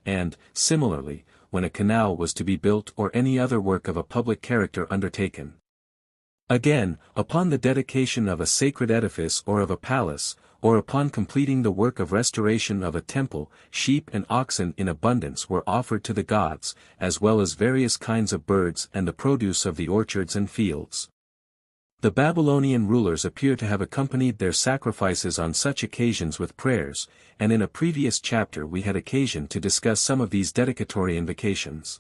and, similarly, when a canal was to be built or any other work of a public character undertaken. Again, upon the dedication of a sacred edifice or of a palace, or upon completing the work of restoration of a temple, sheep and oxen in abundance were offered to the gods, as well as various kinds of birds and the produce of the orchards and fields. The Babylonian rulers appear to have accompanied their sacrifices on such occasions with prayers, and in a previous chapter we had occasion to discuss some of these dedicatory invocations.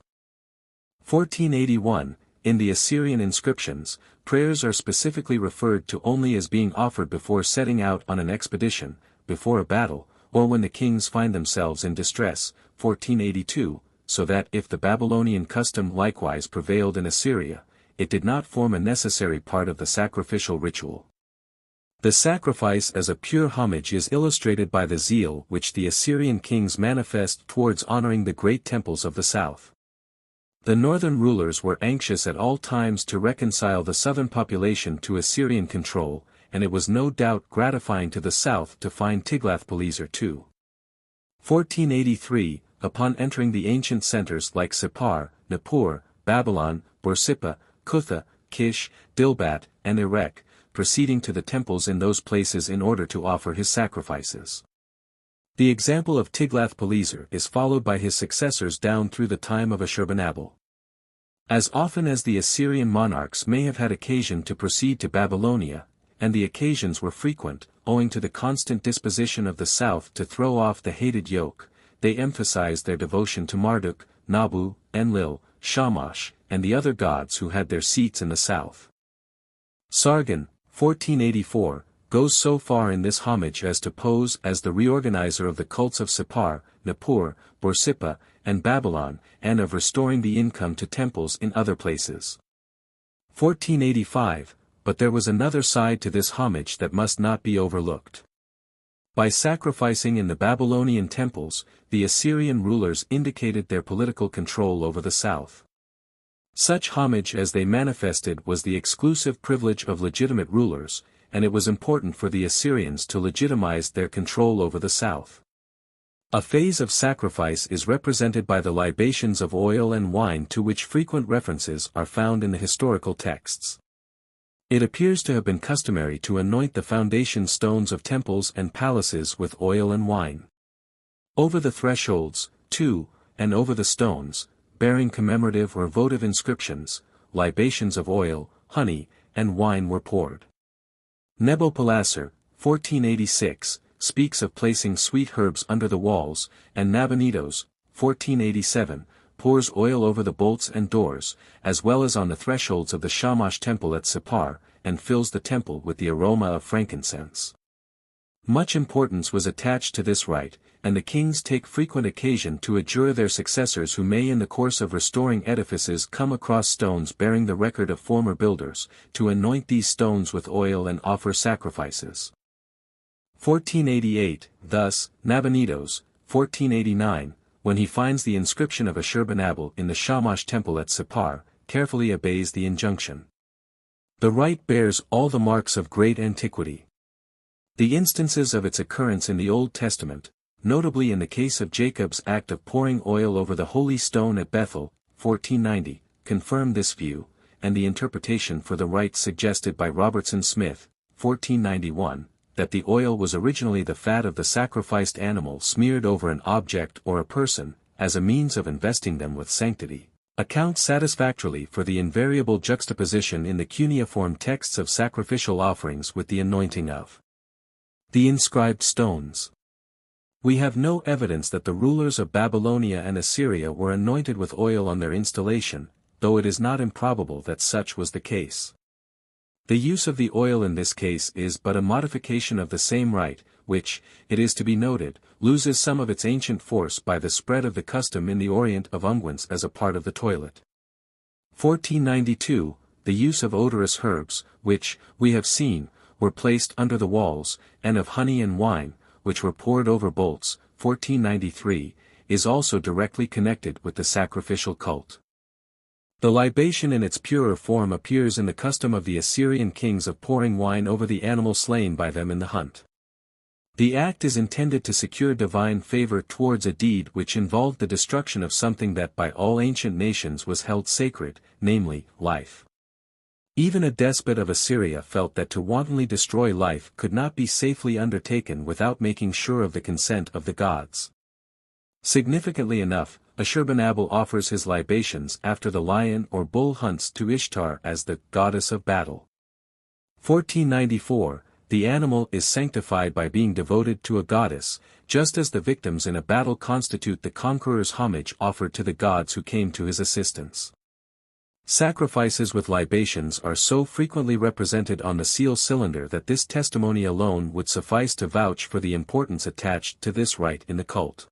1481, in the Assyrian inscriptions, prayers are specifically referred to only as being offered before setting out on an expedition, before a battle, or when the kings find themselves in distress. 1482, so that if the Babylonian custom likewise prevailed in Assyria, it did not form a necessary part of the sacrificial ritual. The sacrifice as a pure homage is illustrated by the zeal which the Assyrian kings manifest towards honoring the great temples of the south. The northern rulers were anxious at all times to reconcile the southern population to Assyrian control, and it was no doubt gratifying to the south to find Tiglath-Pileser too. 1483, upon entering the ancient centers like Sippar, Nippur, Babylon, Borsippa, Cutha, Kish, Dilbat, and Erech, proceeding to the temples in those places in order to offer his sacrifices. The example of Tiglath-Pileser is followed by his successors down through the time of Ashurbanabal. As often as the Assyrian monarchs may have had occasion to proceed to Babylonia, and the occasions were frequent, owing to the constant disposition of the south to throw off the hated yoke, they emphasized their devotion to Marduk, Nabu, Enlil, Shamash, and the other gods who had their seats in the south. Sargon, 1484, goes so far in this homage as to pose as the reorganizer of the cults of Sippar, Nippur, Borsippa, and Babylon, and of restoring the income to temples in other places. 1485, but there was another side to this homage that must not be overlooked. By sacrificing in the Babylonian temples, the Assyrian rulers indicated their political control over the south. Such homage as they manifested was the exclusive privilege of legitimate rulers, and it was important for the Assyrians to legitimize their control over the south. A phase of sacrifice is represented by the libations of oil and wine to which frequent references are found in the historical texts. It appears to have been customary to anoint the foundation stones of temples and palaces with oil and wine. Over the thresholds, too, and over the stones, bearing commemorative or votive inscriptions, libations of oil, honey, and wine were poured. Nabopolassar, 1486, speaks of placing sweet herbs under the walls, and Nabonidus, 1487, pours oil over the bolts and doors, as well as on the thresholds of the Shamash temple at Sippar, and fills the temple with the aroma of frankincense. Much importance was attached to this rite, and the kings take frequent occasion to adjure their successors who may in the course of restoring edifices come across stones bearing the record of former builders, to anoint these stones with oil and offer sacrifices. 1488, thus, Nabonidus, 1489, when he finds the inscription of Ashurbanabal in the Shamash temple at Sippar, carefully obeys the injunction. The rite bears all the marks of great antiquity. The instances of its occurrence in the Old Testament, notably in the case of Jacob's act of pouring oil over the holy stone at Bethel, 1490, confirm this view, and the interpretation for the rite suggested by Robertson Smith, 1491, that the oil was originally the fat of the sacrificed animal smeared over an object or a person, as a means of investing them with sanctity, accounts satisfactorily for the invariable juxtaposition in the cuneiform texts of sacrificial offerings with the anointing of the inscribed stones. We have no evidence that the rulers of Babylonia and Assyria were anointed with oil on their installation, though it is not improbable that such was the case. The use of the oil in this case is but a modification of the same rite, which, it is to be noted, loses some of its ancient force by the spread of the custom in the Orient of unguents as a part of the toilet. 1492, the use of odorous herbs, which, we have seen, were placed under the walls, and of honey and wine, which were poured over bolts, 1493, is also directly connected with the sacrificial cult. The libation in its purer form appears in the custom of the Assyrian kings of pouring wine over the animal slain by them in the hunt. The act is intended to secure divine favor towards a deed which involved the destruction of something that by all ancient nations was held sacred, namely, life. Even a despot of Assyria felt that to wantonly destroy life could not be safely undertaken without making sure of the consent of the gods. Significantly enough, Ashurbanipal offers his libations after the lion or bull hunts to Ishtar as the goddess of battle. 1494, the animal is sanctified by being devoted to a goddess, just as the victims in a battle constitute the conqueror's homage offered to the gods who came to his assistance. Sacrifices with libations are so frequently represented on the seal cylinder that this testimony alone would suffice to vouch for the importance attached to this rite in the cult.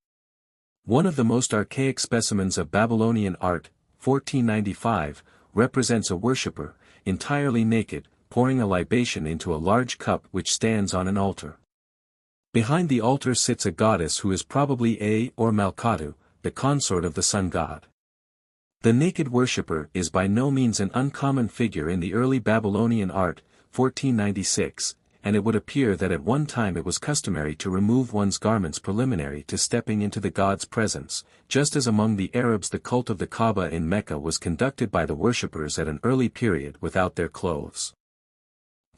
One of the most archaic specimens of Babylonian art, 1495, represents a worshipper, entirely naked, pouring a libation into a large cup which stands on an altar. Behind the altar sits a goddess who is probably A or Malkatu, the consort of the sun god. The naked worshipper is by no means an uncommon figure in the early Babylonian art, 1496, and it would appear that at one time it was customary to remove one's garments preliminary to stepping into the god's presence, just as among the Arabs the cult of the Kaaba in Mecca was conducted by the worshippers at an early period without their clothes.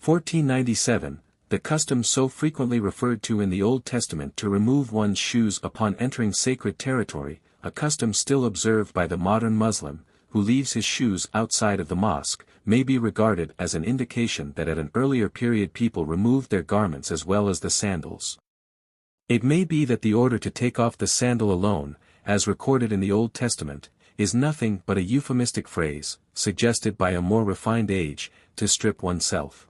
1497, the custom so frequently referred to in the Old Testament to remove one's shoes upon entering sacred territory, a custom still observed by the modern Muslim, who leaves his shoes outside of the mosque, may be regarded as an indication that at an earlier period people removed their garments as well as the sandals. It may be that the order to take off the sandal alone, as recorded in the Old Testament, is nothing but a euphemistic phrase, suggested by a more refined age, to strip oneself.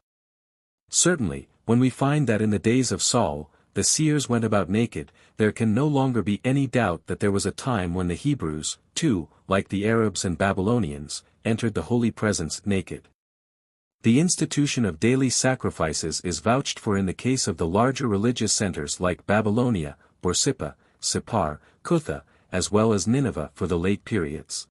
Certainly, when we find that in the days of Saul, the seers went about naked, there can no longer be any doubt that there was a time when the Hebrews, too, like the Arabs and Babylonians, entered the holy presence naked. The institution of daily sacrifices is vouched for in the case of the larger religious centers like Babylonia, Borsippa, Sippar, Cutha, as well as Nineveh for the late periods.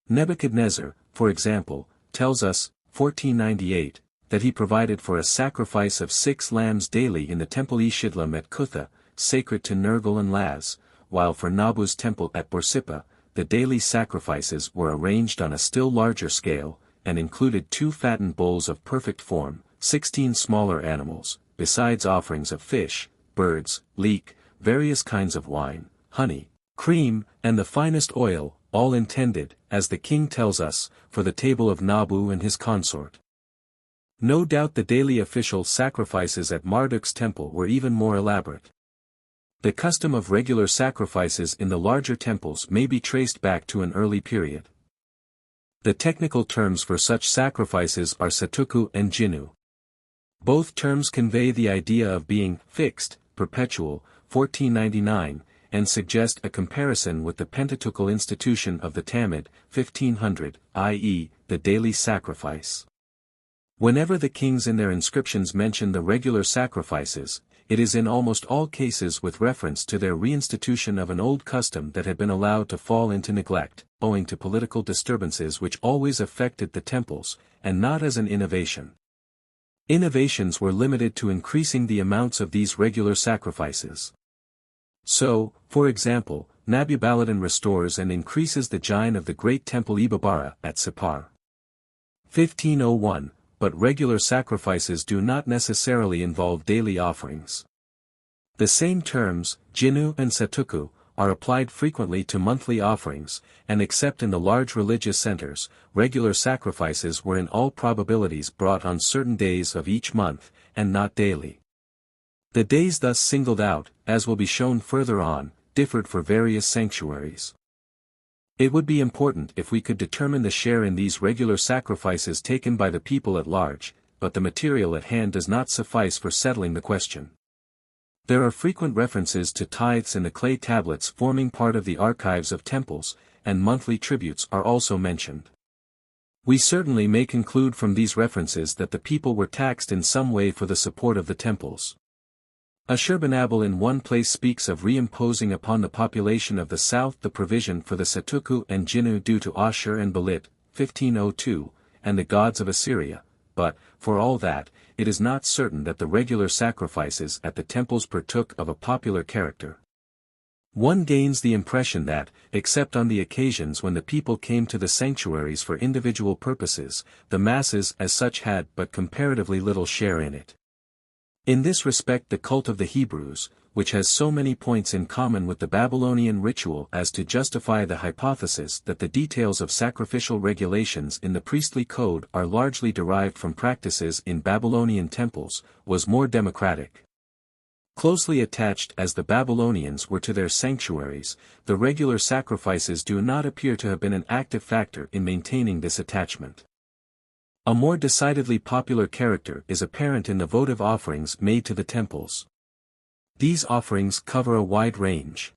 Nebuchadnezzar, for example, tells us, 1498, that he provided for a sacrifice of 6 lambs daily in the temple Eshidlam at Cutha, sacred to Nergal and Laz, while for Nabu's temple at Borsippa, the daily sacrifices were arranged on a still larger scale, and included 2 fattened bulls of perfect form, 16 smaller animals, besides offerings of fish, birds, leek, various kinds of wine, honey, cream, and the finest oil, all intended, as the king tells us, for the table of Nabu and his consort. No doubt the daily official sacrifices at Marduk's temple were even more elaborate. The custom of regular sacrifices in the larger temples may be traced back to an early period. The technical terms for such sacrifices are satuku and jinu. Both terms convey the idea of being fixed, perpetual, 1499, and suggest a comparison with the Pentateuchal institution of the Talmud, 1500, i.e., the daily sacrifice. Whenever the kings in their inscriptions mention the regular sacrifices, it is in almost all cases with reference to their reinstitution of an old custom that had been allowed to fall into neglect, owing to political disturbances which always affected the temples, and not as an innovation. Innovations were limited to increasing the amounts of these regular sacrifices. So, for example, Nabubaladan restores and increases the jain of the great temple Ibabara at Sippar. 1501. But regular sacrifices do not necessarily involve daily offerings. The same terms, jinu and satuku, are applied frequently to monthly offerings, and except in the large religious centers, regular sacrifices were in all probabilities brought on certain days of each month, and not daily. The days thus singled out, as will be shown further on, differed for various sanctuaries. It would be important if we could determine the share in these regular sacrifices taken by the people at large, but the material at hand does not suffice for settling the question. There are frequent references to tithes in the clay tablets forming part of the archives of temples, and monthly tributes are also mentioned. We certainly may conclude from these references that the people were taxed in some way for the support of the temples. Ashurbanipal in one place speaks of reimposing upon the population of the south the provision for the Satuku and Jinu due to Ashur and Balit, 1502, and the gods of Assyria, but, for all that, it is not certain that the regular sacrifices at the temples partook of a popular character. One gains the impression that, except on the occasions when the people came to the sanctuaries for individual purposes, the masses as such had but comparatively little share in it. In this respect the cult of the Hebrews, which has so many points in common with the Babylonian ritual as to justify the hypothesis that the details of sacrificial regulations in the priestly code are largely derived from practices in Babylonian temples, was more democratic. Closely attached as the Babylonians were to their sanctuaries, the regular sacrifices do not appear to have been an active factor in maintaining this attachment. A more decidedly popular character is apparent in the votive offerings made to the temples. These offerings cover a wide range.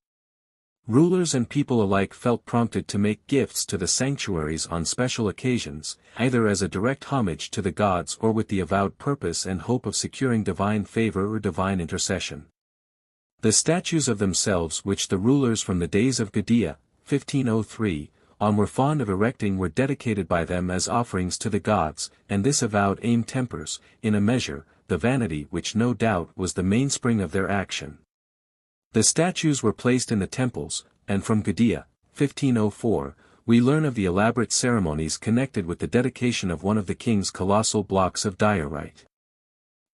Rulers and people alike felt prompted to make gifts to the sanctuaries on special occasions, either as a direct homage to the gods or with the avowed purpose and hope of securing divine favor or divine intercession. The statues of themselves which the rulers from the days of Gudea, 1503, on were fond of erecting were dedicated by them as offerings to the gods, and this avowed aim tempers, in a measure, the vanity which no doubt was the mainspring of their action. The statues were placed in the temples, and from Gudea, 1504, we learn of the elaborate ceremonies connected with the dedication of one of the king's colossal blocks of diorite.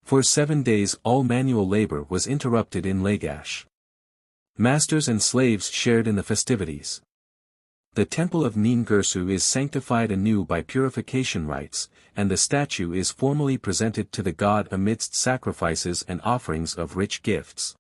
For 7 days all manual labor was interrupted in Lagash. Masters and slaves shared in the festivities. The temple of Nin-Girsu is sanctified anew by purification rites, and the statue is formally presented to the god amidst sacrifices and offerings of rich gifts.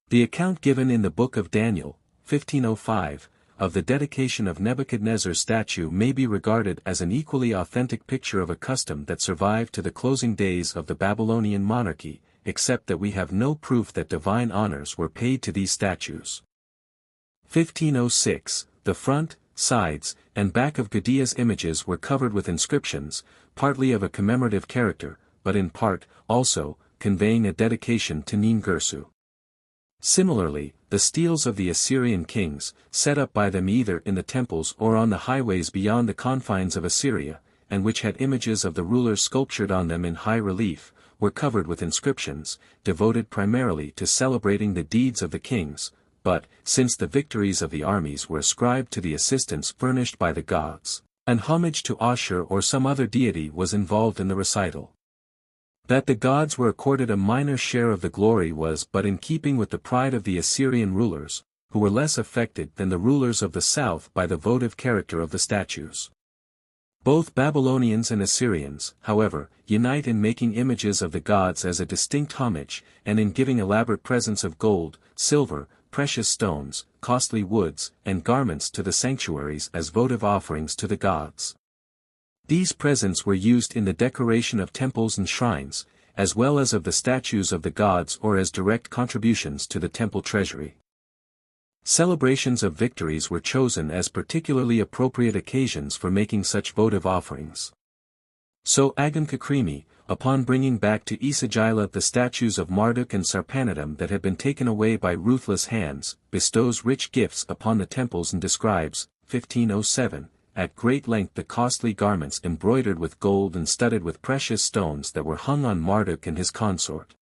The account given in the Book of Daniel, 1505, of the dedication of Nebuchadnezzar's statue may be regarded as an equally authentic picture of a custom that survived to the closing days of the Babylonian monarchy, except that we have no proof that divine honors were paid to these statues. 1506, the front, sides, and back of Gudea's images were covered with inscriptions, partly of a commemorative character, but in part, also, conveying a dedication to Nin-Girsu. Similarly, the steles of the Assyrian kings, set up by them either in the temples or on the highways beyond the confines of Assyria, and which had images of the rulers sculptured on them in high relief, were covered with inscriptions, devoted primarily to celebrating the deeds of the kings, but, since the victories of the armies were ascribed to the assistance furnished by the gods, an homage to Ashur or some other deity was involved in the recital. That the gods were accorded a minor share of the glory was but in keeping with the pride of the Assyrian rulers, who were less affected than the rulers of the south by the votive character of the statues. Both Babylonians and Assyrians, however, unite in making images of the gods as a distinct homage, and in giving elaborate presents of gold, silver, precious stones, costly woods, and garments to the sanctuaries as votive offerings to the gods. These presents were used in the decoration of temples and shrines, as well as of the statues of the gods or as direct contributions to the temple treasury. Celebrations of victories were chosen as particularly appropriate occasions for making such votive offerings. So Agun-Kakrimi, upon bringing back to Esagila the statues of Marduk and Sarpanidam that had been taken away by ruthless hands, bestows rich gifts upon the temples and describes, 1507, at great length the costly garments embroidered with gold and studded with precious stones that were hung on Marduk and his consort.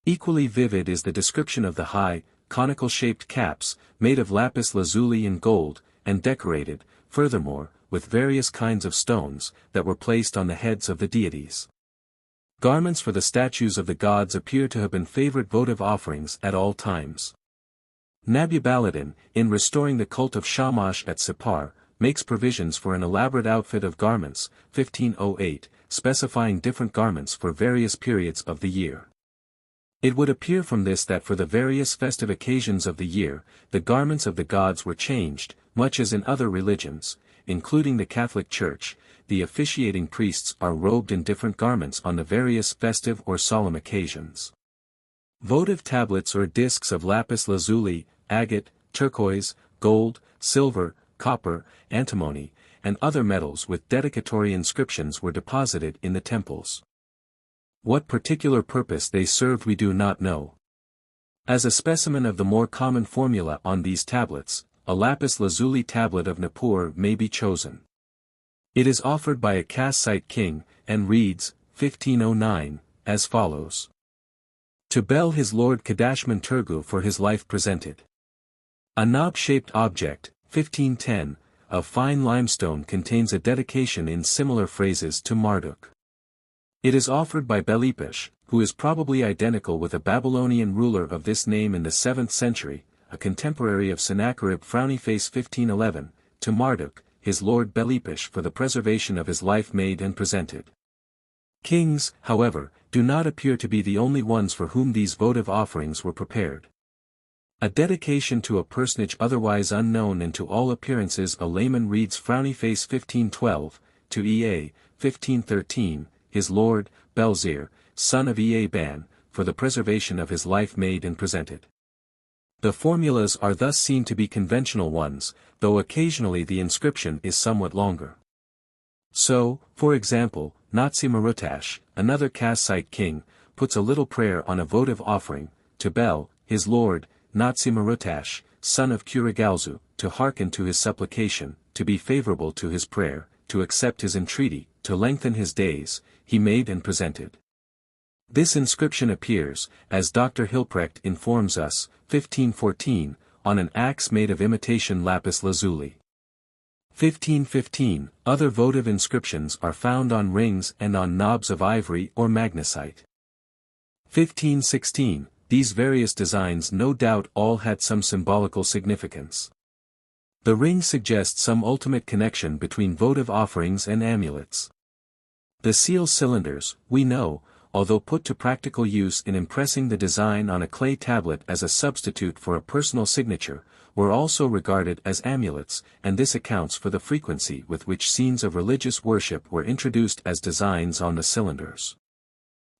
Equally vivid is the description of the high, conical-shaped caps, made of lapis lazuli and gold, and decorated, furthermore, with various kinds of stones, that were placed on the heads of the deities. Garments for the statues of the gods appear to have been favorite votive offerings at all times. Nabuballadin, in restoring the cult of Shamash at Sippar, makes provisions for an elaborate outfit of garments, 1508, specifying different garments for various periods of the year. It would appear from this that for the various festive occasions of the year, the garments of the gods were changed, much as in other religions, including the Catholic Church, the officiating priests are robed in different garments on the various festive or solemn occasions. Votive tablets or discs of lapis lazuli, agate, turquoise, gold, silver, copper, antimony, and other metals with dedicatory inscriptions were deposited in the temples. What particular purpose they served we do not know. As a specimen of the more common formula on these tablets, a lapis lazuli tablet of Nippur may be chosen. It is offered by a Kassite king, and reads, 1509, as follows. To Bel his lord Kadashman Turgu for his life presented. A knob-shaped object, 1510, of fine limestone contains a dedication in similar phrases to Marduk. It is offered by Belipish, who is probably identical with a Babylonian ruler of this name in the 7th century, a contemporary of Sennacherib Frownyface 1511, to Marduk, his lord Belipish for the preservation of his life made and presented. Kings, however, do not appear to be the only ones for whom these votive offerings were prepared. A dedication to a personage otherwise unknown and to all appearances a layman reads Frownyface 1512, to Ea, 1513, his lord, Belzir, son of Ea Ban, for the preservation of his life made and presented. The formulas are thus seen to be conventional ones, though occasionally the inscription is somewhat longer. So, for example, Natsi Marutash, another Kassite king, puts a little prayer on a votive offering, to Bel, his lord, Natsi Marutash, son of Kurigalzu, to hearken to his supplication, to be favorable to his prayer, to accept his entreaty, to lengthen his days, he made and presented. This inscription appears, as Dr. Hilprecht informs us, 1514, on an axe made of imitation lapis lazuli. 1515, other votive inscriptions are found on rings and on knobs of ivory or magnesite. 1516, these various designs no doubt all had some symbolical significance. The ring suggests some ultimate connection between votive offerings and amulets. The seal cylinders, we know, although put to practical use in impressing the design on a clay tablet as a substitute for a personal signature, were also regarded as amulets, and this accounts for the frequency with which scenes of religious worship were introduced as designs on the cylinders.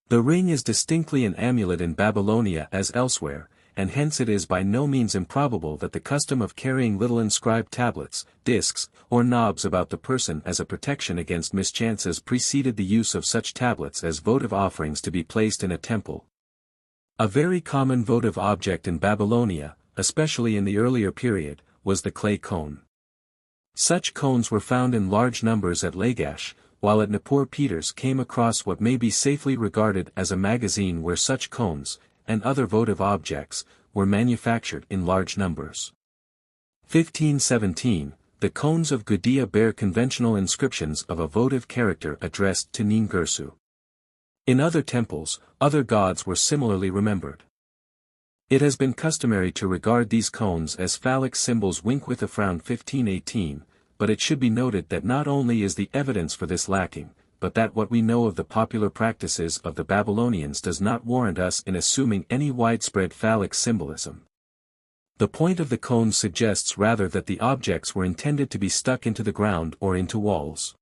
The ring is distinctly an amulet in Babylonia as elsewhere, and hence it is by no means improbable that the custom of carrying little inscribed tablets, discs, or knobs about the person as a protection against mischances preceded the use of such tablets as votive offerings to be placed in a temple. A very common votive object in Babylonia, especially in the earlier period, was the clay cone. Such cones were found in large numbers at Lagash, while at Nippur Peters came across what may be safely regarded as a magazine where such cones, and other votive objects, were manufactured in large numbers. 1517, the cones of Gudea bear conventional inscriptions of a votive character addressed to Ningirsu. In other temples, other gods were similarly remembered. It has been customary to regard these cones as phallic symbols wink with a frown 1518, but it should be noted that not only is the evidence for this lacking, but that what we know of the popular practices of the Babylonians does not warrant us in assuming any widespread phallic symbolism. The point of the cones suggests rather that the objects were intended to be stuck into the ground or into walls.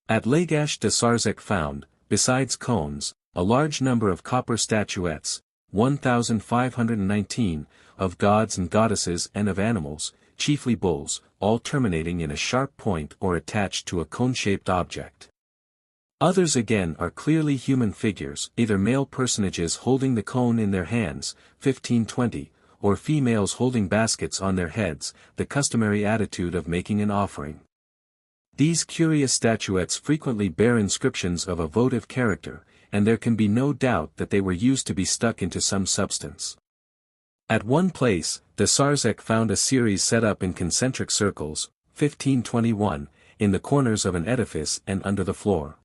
At Lagash de Sarzek found, besides cones, a large number of copper statuettes, 1,519, of gods and goddesses and of animals, chiefly bulls, all terminating in a sharp point or attached to a cone-shaped object. Others again are clearly human figures, either male personages holding the cone in their hands, 1520, or females holding baskets on their heads, the customary attitude of making an offering. These curious statuettes frequently bear inscriptions of a votive character, and there can be no doubt that they were used to be stuck into some substance. At one place, de Sarzek found a series set up in concentric circles, 1521, in the corners of an edifice and under the floor.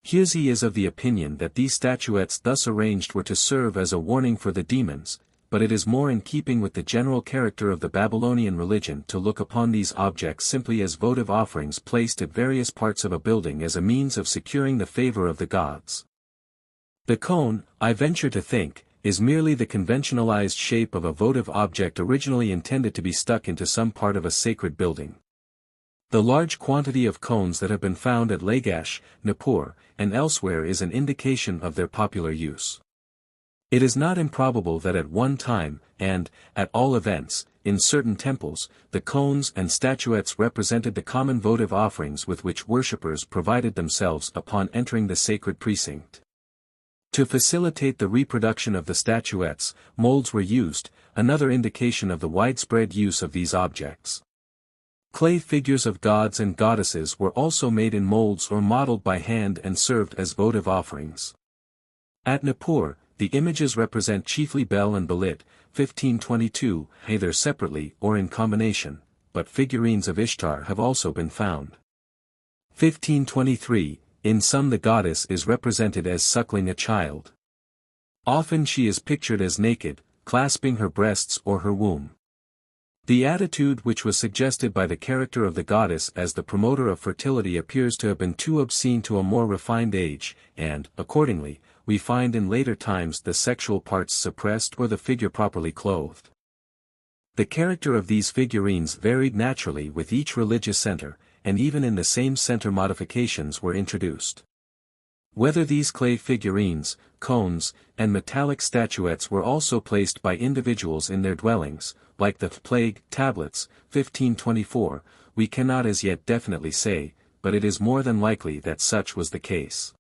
Hirzi is of the opinion that these statuettes thus arranged were to serve as a warning for the demons, but it is more in keeping with the general character of the Babylonian religion to look upon these objects simply as votive offerings placed at various parts of a building as a means of securing the favor of the gods. The cone, I venture to think, is merely the conventionalized shape of a votive object originally intended to be stuck into some part of a sacred building. The large quantity of cones that have been found at Lagash, Nippur, and elsewhere is an indication of their popular use. It is not improbable that at one time, and, at all events, in certain temples, the cones and statuettes represented the common votive offerings with which worshippers provided themselves upon entering the sacred precinct. To facilitate the reproduction of the statuettes, molds were used, another indication of the widespread use of these objects. Clay figures of gods and goddesses were also made in molds or modeled by hand and served as votive offerings. At Nippur, the images represent chiefly Bel and Belit, 1522, either separately or in combination, but figurines of Ishtar have also been found. 1523, in some the goddess is represented as suckling a child. Often she is pictured as naked, clasping her breasts or her womb. The attitude which was suggested by the character of the goddess as the promoter of fertility appears to have been too obscene to a more refined age, and, accordingly, we find in later times the sexual parts suppressed or the figure properly clothed. The character of these figurines varied naturally with each religious center, and even in the same center modifications were introduced. Whether these clay figurines, cones, and metallic statuettes were also placed by individuals in their dwellings, like the plague tablets, 1524, we cannot as yet definitely say, but it is more than likely that such was the case.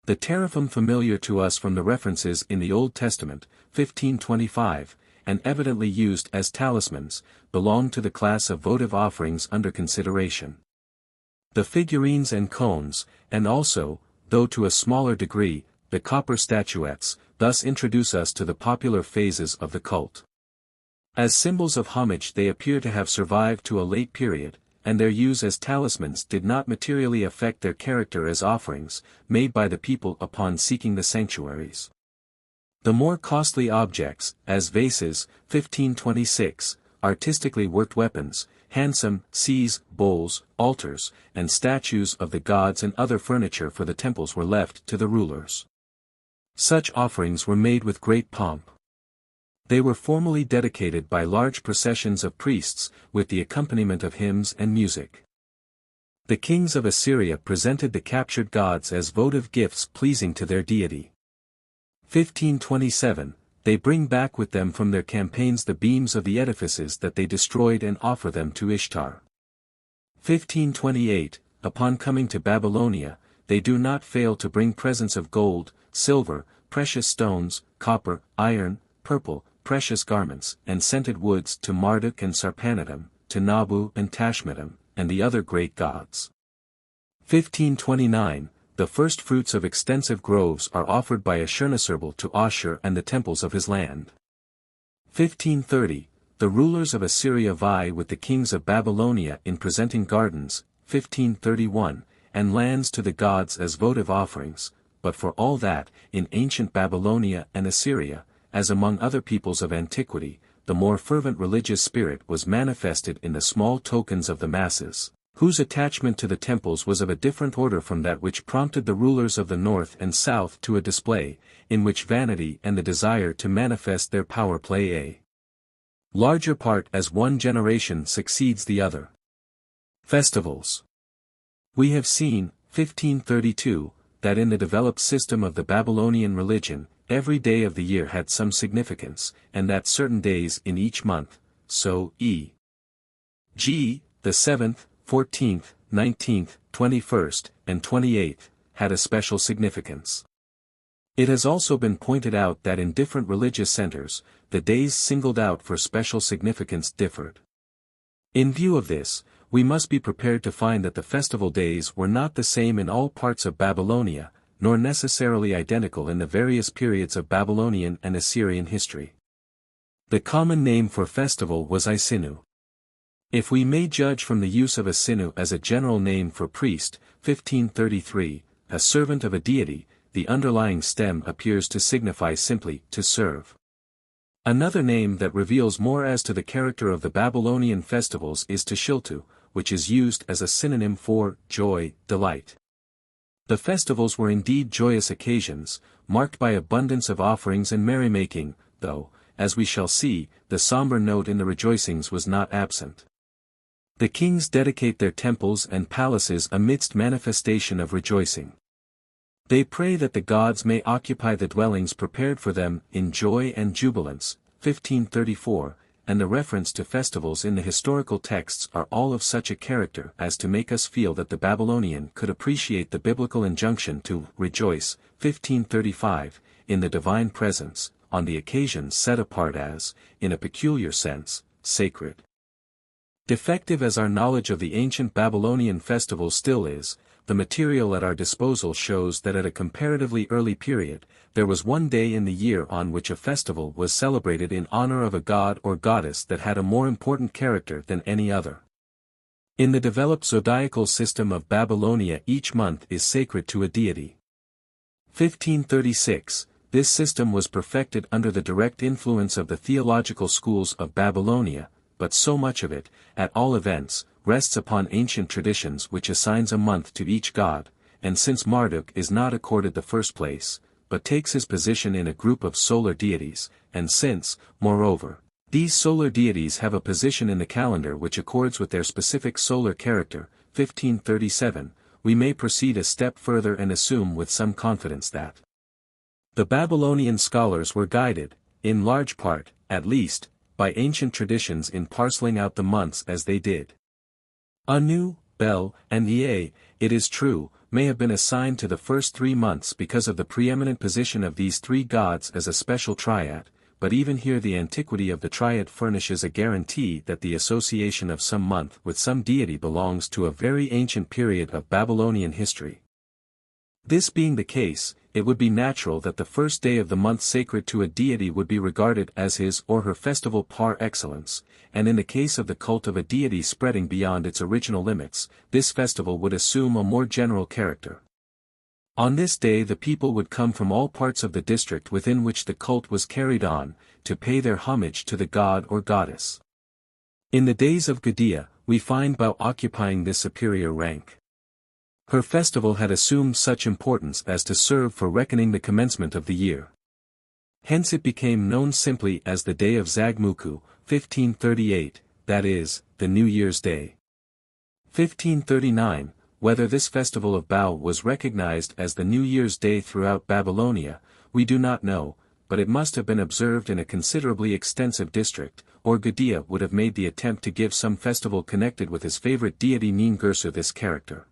The teraphim familiar to us from the references in the Old Testament, 1525, and evidently used as talismans, belong to the class of votive offerings under consideration. The figurines and cones, and also, though to a smaller degree, the copper statuettes, thus introduce us to the popular phases of the cult. As symbols of homage they appear to have survived to a late period, and their use as talismans did not materially affect their character as offerings, made by the people upon seeking the sanctuaries. The more costly objects, as vases, 1526, artistically worked weapons, handsome seas, bowls, altars, and statues of the gods and other furniture for the temples were left to the rulers. Such offerings were made with great pomp. They were formally dedicated by large processions of priests, with the accompaniment of hymns and music. The kings of Assyria presented the captured gods as votive gifts pleasing to their deity. 1527, they bring back with them from their campaigns the beams of the edifices that they destroyed and offer them to Ishtar. 1528, upon coming to Babylonia, they do not fail to bring presents of gold, silver, precious stones, copper, iron, purple, precious garments, and scented woods to Marduk and Sarpanedum, to Nabu and Tashmitum, and the other great gods. 1529, the first fruits of extensive groves are offered by Ashurnasirpal to Ashur and the temples of his land. 1530, the rulers of Assyria vie with the kings of Babylonia in presenting gardens, 1531, and lands to the gods as votive offerings, but for all that, in ancient Babylonia and Assyria, as among other peoples of antiquity, the more fervent religious spirit was manifested in the small tokens of the masses, whose attachment to the temples was of a different order from that which prompted the rulers of the north and south to a display, in which vanity and the desire to manifest their power play a larger part as one generation succeeds the other. Festivals. We have seen, 1532, that in the developed system of the Babylonian religion, every day of the year had some significance, and that certain days in each month, so e.g., the 7th, 14th, 19th, 21st, and 28th, had a special significance. It has also been pointed out that in different religious centers, the days singled out for special significance differed. In view of this, we must be prepared to find that the festival days were not the same in all parts of Babylonia, nor necessarily identical in the various periods of Babylonian and Assyrian history. The common name for festival was Isinu. If we may judge from the use of Asinu as a general name for priest, 1533, a servant of a deity, the underlying stem appears to signify simply to serve. Another name that reveals more as to the character of the Babylonian festivals is Teshiltu, which is used as a synonym for joy, delight. The festivals were indeed joyous occasions, marked by abundance of offerings and merrymaking, though, as we shall see, the somber note in the rejoicings was not absent. The kings dedicate their temples and palaces amidst manifestation of rejoicing. They pray that the gods may occupy the dwellings prepared for them in joy and jubilance, 1534, and the reference to festivals in the historical texts are all of such a character as to make us feel that the Babylonian could appreciate the biblical injunction to rejoice, 1535, in the divine presence, on the occasions set apart as, in a peculiar sense, sacred. Defective as our knowledge of the ancient Babylonian festival still is, the material at our disposal shows that at a comparatively early period, there was one day in the year on which a festival was celebrated in honor of a god or goddess that had a more important character than any other. In the developed zodiacal system of Babylonia, each month is sacred to a deity. 1536, this system was perfected under the direct influence of the theological schools of Babylonia, but so much of it, at all events, rests upon ancient traditions which assigns a month to each god, and since Marduk is not accorded the first place, but takes his position in a group of solar deities, and since, moreover, these solar deities have a position in the calendar which accords with their specific solar character, 1537, we may proceed a step further and assume with some confidence that the Babylonian scholars were guided, in large part, at least, by ancient traditions in parceling out the months as they did. Anu, Bel, and Ea, it is true, may have been assigned to the first 3 months because of the preeminent position of these 3 gods as a special triad, but even here the antiquity of the triad furnishes a guarantee that the association of some month with some deity belongs to a very ancient period of Babylonian history. This being the case, it would be natural that the first day of the month sacred to a deity would be regarded as his or her festival par excellence, and in the case of the cult of a deity spreading beyond its original limits, this festival would assume a more general character. On this day the people would come from all parts of the district within which the cult was carried on, to pay their homage to the god or goddess. In the days of Gudea, we find Bau occupying this superior rank. Her festival had assumed such importance as to serve for reckoning the commencement of the year. Hence it became known simply as the Day of Zagmuku, 1538, that is, the New Year's Day. 1539, whether this festival of Bau was recognized as the New Year's Day throughout Babylonia, we do not know, but it must have been observed in a considerably extensive district, or Gudea would have made the attempt to give some festival connected with his favorite deity Ningirsu this character.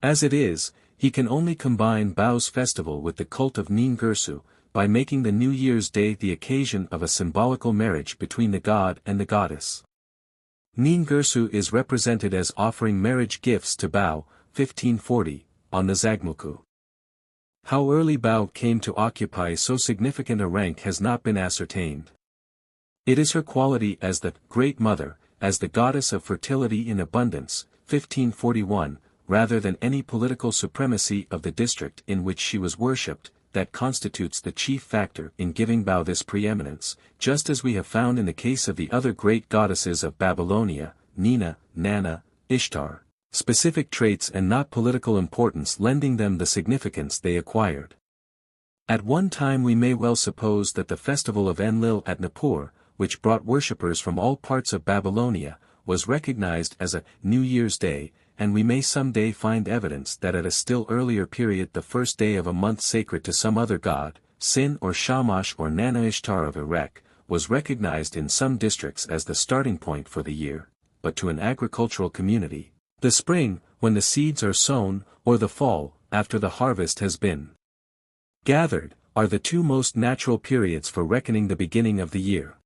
As it is, he can only combine Bau's festival with the cult of Ningirsu, by making the New Year's Day the occasion of a symbolical marriage between the god and the goddess. Ningirsu is represented as offering marriage gifts to Bau, 1540, on the Zagmuku. How early Bau came to occupy so significant a rank has not been ascertained. It is her quality as the Great Mother, as the goddess of fertility in abundance, 1541, rather than any political supremacy of the district in which she was worshipped, that constitutes the chief factor in giving Bau this preeminence, just as we have found in the case of the other great goddesses of Babylonia, Nina, Nana, Ishtar, specific traits and not political importance lending them the significance they acquired. At one time we may well suppose that the festival of Enlil at Nippur, which brought worshippers from all parts of Babylonia, was recognized as a New Year's Day, and we may someday find evidence that at a still earlier period the first day of a month sacred to some other god, Sin or Shamash or Nana Ishtar of Erech, was recognized in some districts as the starting point for the year, but to an agricultural community, the spring, when the seeds are sown, or the fall, after the harvest has been gathered, are the 2 most natural periods for reckoning the beginning of the year.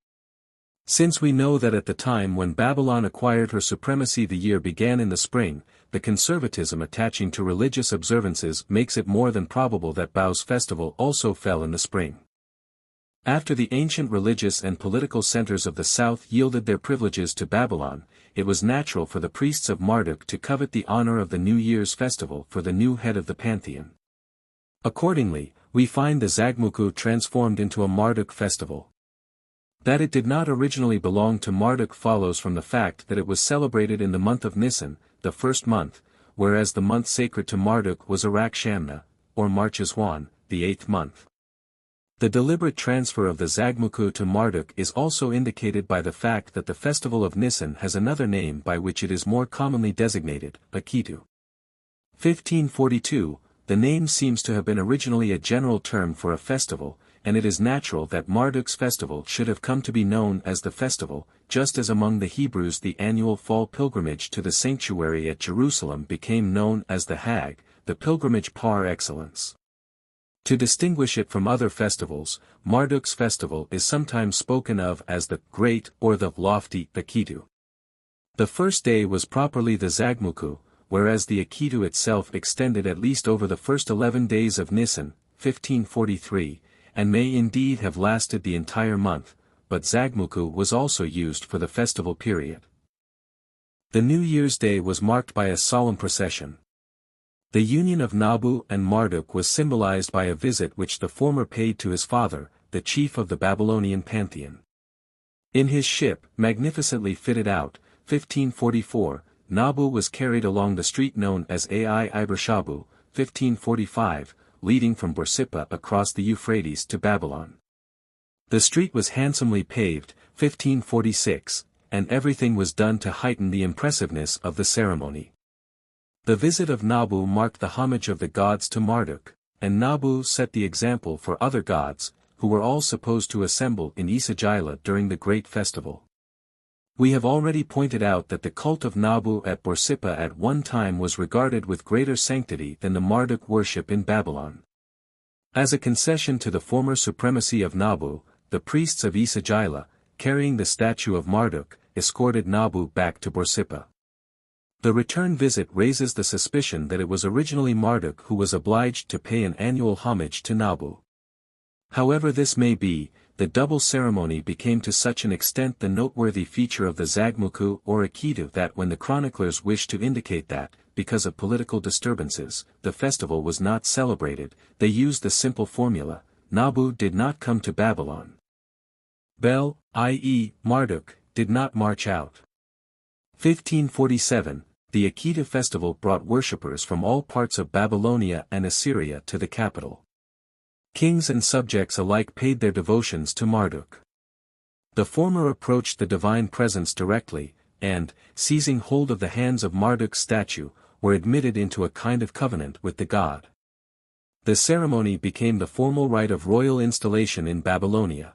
Since we know that at the time when Babylon acquired her supremacy the year began in the spring, the conservatism attaching to religious observances makes it more than probable that Bau's festival also fell in the spring. After the ancient religious and political centers of the south yielded their privileges to Babylon, it was natural for the priests of Marduk to covet the honor of the New Year's festival for the new head of the pantheon. Accordingly, we find the Zagmuku transformed into a Marduk festival. That it did not originally belong to Marduk follows from the fact that it was celebrated in the month of Nisan, the first month, whereas the month sacred to Marduk was Arak Shamna, or Marcheswan, the 8th month. The deliberate transfer of the Zagmuku to Marduk is also indicated by the fact that the festival of Nisan has another name by which it is more commonly designated, Akitu. 1542, the name seems to have been originally a general term for a festival, and it is natural that Marduk's festival should have come to be known as the festival, just as among the Hebrews the annual fall pilgrimage to the sanctuary at Jerusalem became known as the Hag, the pilgrimage par excellence. To distinguish it from other festivals, Marduk's festival is sometimes spoken of as the Great or the Lofty Akitu. The first day was properly the Zagmuku, whereas the Akitu itself extended at least over the first 11 days of Nisan, 1543, and may indeed have lasted the entire month, but Zagmuku was also used for the festival period. The New Year's Day was marked by a solemn procession. The union of Nabu and Marduk was symbolized by a visit which the former paid to his father, the chief of the Babylonian pantheon. In his ship, magnificently fitted out, 1544, Nabu was carried along the street known as Ai Ibershabu, 1545, leading from Borsippa across the Euphrates to Babylon. The street was handsomely paved, 1546, and everything was done to heighten the impressiveness of the ceremony. The visit of Nabu marked the homage of the gods to Marduk, and Nabu set the example for other gods, who were all supposed to assemble in Isagila during the great festival. We have already pointed out that the cult of Nabu at Borsippa at one time was regarded with greater sanctity than the Marduk worship in Babylon. As a concession to the former supremacy of Nabu, the priests of Isagila, carrying the statue of Marduk, escorted Nabu back to Borsippa. The return visit raises the suspicion that it was originally Marduk who was obliged to pay an annual homage to Nabu. However this may be, the double ceremony became to such an extent the noteworthy feature of the Zagmuku or Akitu that when the chroniclers wished to indicate that, because of political disturbances, the festival was not celebrated, they used the simple formula, Nabu did not come to Babylon. Bel, i.e., Marduk, did not march out. 1547, the Akitu festival brought worshippers from all parts of Babylonia and Assyria to the capital. Kings and subjects alike paid their devotions to Marduk. The former approached the divine presence directly, and, seizing hold of the hands of Marduk's statue, were admitted into a kind of covenant with the god. The ceremony became the formal rite of royal installation in Babylonia.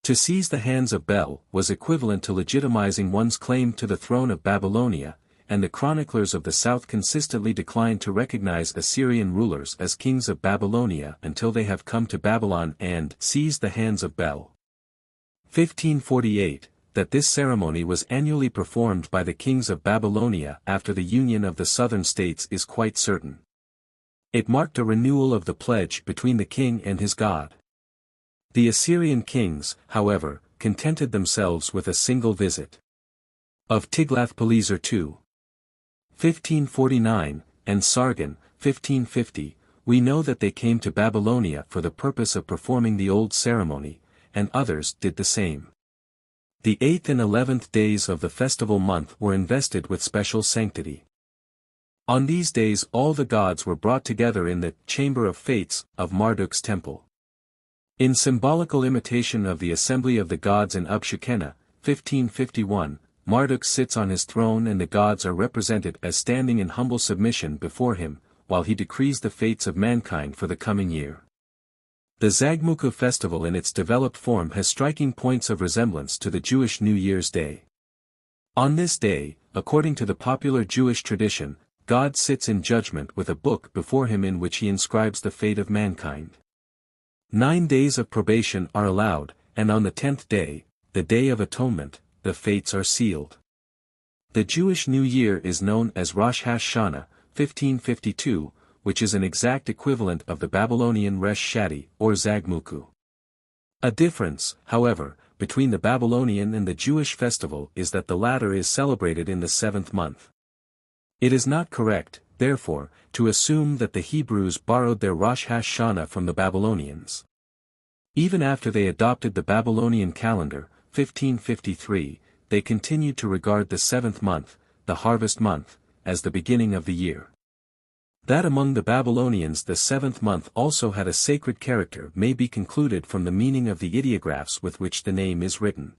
To seize the hands of Bel was equivalent to legitimizing one's claim to the throne of Babylonia, and the chroniclers of the south consistently declined to recognize Assyrian rulers as kings of Babylonia until they have come to Babylon and seized the hands of Bel. 1548, that this ceremony was annually performed by the kings of Babylonia after the union of the southern states is quite certain. It marked a renewal of the pledge between the king and his god. The Assyrian kings, however, contented themselves with a single visit. Of Tiglath-Pileser II, 1549, and Sargon, 1550, we know that they came to Babylonia for the purpose of performing the old ceremony, and others did the same. The 8th and 11th days of the festival month were invested with special sanctity. On these days all the gods were brought together in the Chamber of Fates of Marduk's temple. In symbolical imitation of the assembly of the gods in Upshukena, 1551, Marduk sits on his throne and the gods are represented as standing in humble submission before him, while he decrees the fates of mankind for the coming year. The Zagmuku festival in its developed form has striking points of resemblance to the Jewish New Year's Day. On this day, according to the popular Jewish tradition, God sits in judgment with a book before him in which he inscribes the fate of mankind. 9 days of probation are allowed, and on the 10th day, the Day of Atonement, the fates are sealed. The Jewish New Year is known as Rosh Hashanah, 1552, which is an exact equivalent of the Babylonian Resh Shadi or Zagmuku. A difference, however, between the Babylonian and the Jewish festival is that the latter is celebrated in the 7th month. It is not correct, therefore, to assume that the Hebrews borrowed their Rosh Hashanah from the Babylonians. Even after they adopted the Babylonian calendar, 1553, they continued to regard the 7th month, the harvest month, as the beginning of the year. That among the Babylonians the 7th month also had a sacred character may be concluded from the meaning of the ideographs with which the name is written.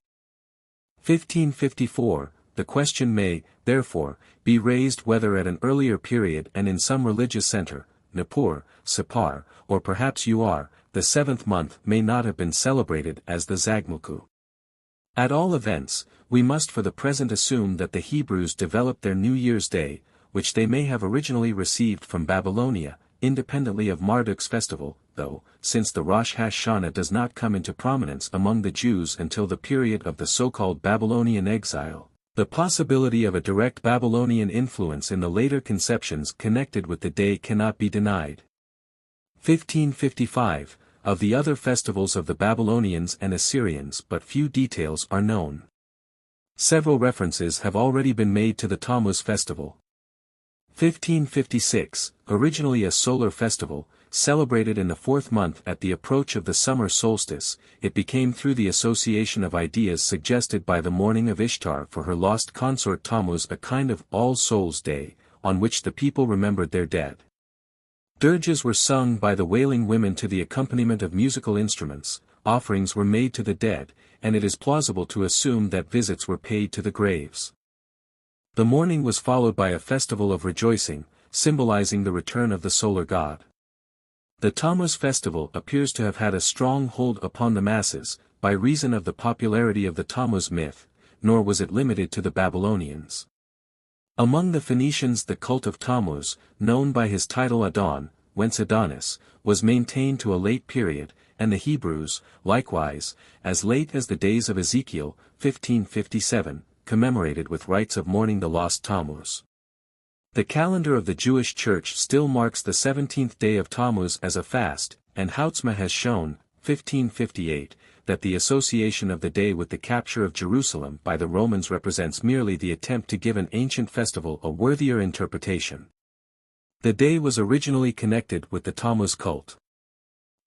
1554, the question may, therefore, be raised whether at an earlier period and in some religious center, Nippur, Sippar, or perhaps Uar, the 7th month may not have been celebrated as the Zagmuku. At all events, we must for the present assume that the Hebrews developed their New Year's Day, which they may have originally received from Babylonia, independently of Marduk's festival, though, since the Rosh Hashanah does not come into prominence among the Jews until the period of the so-called Babylonian exile, The possibility of a direct Babylonian influence in the later conceptions connected with the day cannot be denied. 1555, of the other festivals of the Babylonians and Assyrians but few details are known. Several references have already been made to the Tammuz festival. 1556, originally a solar festival, celebrated in the fourth month at the approach of the summer solstice, it became through the association of ideas suggested by the mourning of Ishtar for her lost consort Tammuz a kind of All Souls' Day, on which the people remembered their dead. Dirges were sung by the wailing women to the accompaniment of musical instruments, offerings were made to the dead, and it is plausible to assume that visits were paid to the graves. The mourning was followed by a festival of rejoicing, symbolizing the return of the solar god. The Tammuz festival appears to have had a strong hold upon the masses, by reason of the popularity of the Tammuz myth, nor was it limited to the Babylonians. Among the Phoenicians the cult of Tammuz, known by his title Adon, whence Adonis, was maintained to a late period, and the Hebrews, likewise, as late as the days of Ezekiel, 1557, commemorated with rites of mourning the lost Tammuz. The calendar of the Jewish Church still marks the 17th day of Tammuz as a fast, and Hautzma has shown, 1558, that the association of the day with the capture of Jerusalem by the Romans represents merely the attempt to give an ancient festival a worthier interpretation. The day was originally connected with the Tammuz cult.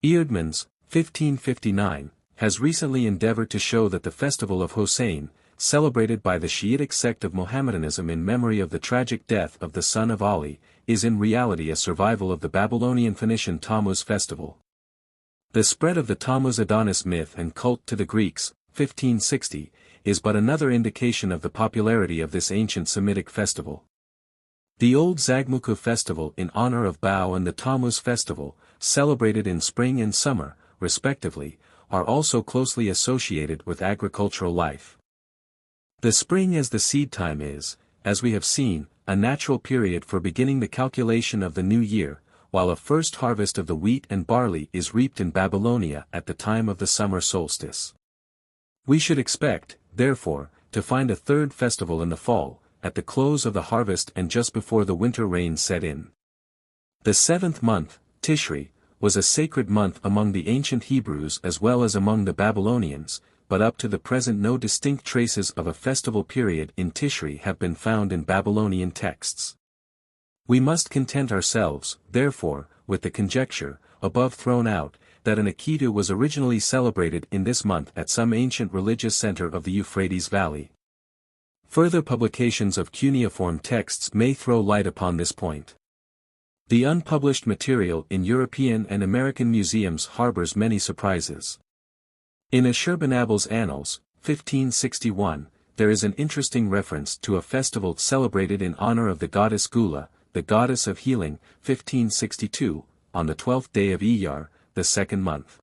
Eerdmans, 1559, has recently endeavored to show that the festival of Hossein, celebrated by the Shiitic sect of Mohammedanism in memory of the tragic death of the son of Ali, is in reality a survival of the Babylonian Phoenician Tammuz festival. The spread of the Tammuz Adonis myth and cult to the Greeks, 1560, is but another indication of the popularity of this ancient Semitic festival. The old Zagmuku festival in honor of Bao and the Tammuz festival, celebrated in spring and summer, respectively, are also closely associated with agricultural life. The spring as the seed time is, as we have seen, a natural period for beginning the calculation of the new year, while a first harvest of the wheat and barley is reaped in Babylonia at the time of the summer solstice. We should expect, therefore, to find a third festival in the fall, at the close of the harvest and just before the winter rains set in. The seventh month, Tishri, was a sacred month among the ancient Hebrews as well as among the Babylonians, but up to the present no distinct traces of a festival period in Tishri have been found in Babylonian texts. We must content ourselves, therefore, with the conjecture, above thrown out, that an Akitu was originally celebrated in this month at some ancient religious center of the Euphrates Valley. Further publications of cuneiform texts may throw light upon this point. The unpublished material in European and American museums harbors many surprises. In Ashurbanabel's Annals, 1561, there is an interesting reference to a festival celebrated in honor of the goddess Gula, the goddess of healing, 1562, on the 12th day of Iyar, the second month.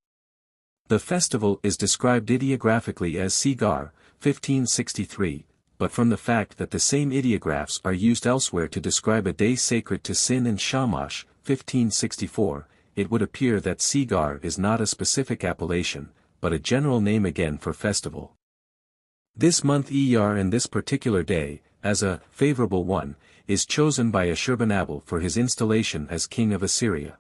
The festival is described ideographically as Sigar, 1563, but from the fact that the same ideographs are used elsewhere to describe a day sacred to Sin and Shamash, 1564, it would appear that Sigar is not a specific appellation, but a general name again for festival. This month Iyar and this particular day, as a favorable one, is chosen by Ashurbanabel for his installation as king of Assyria.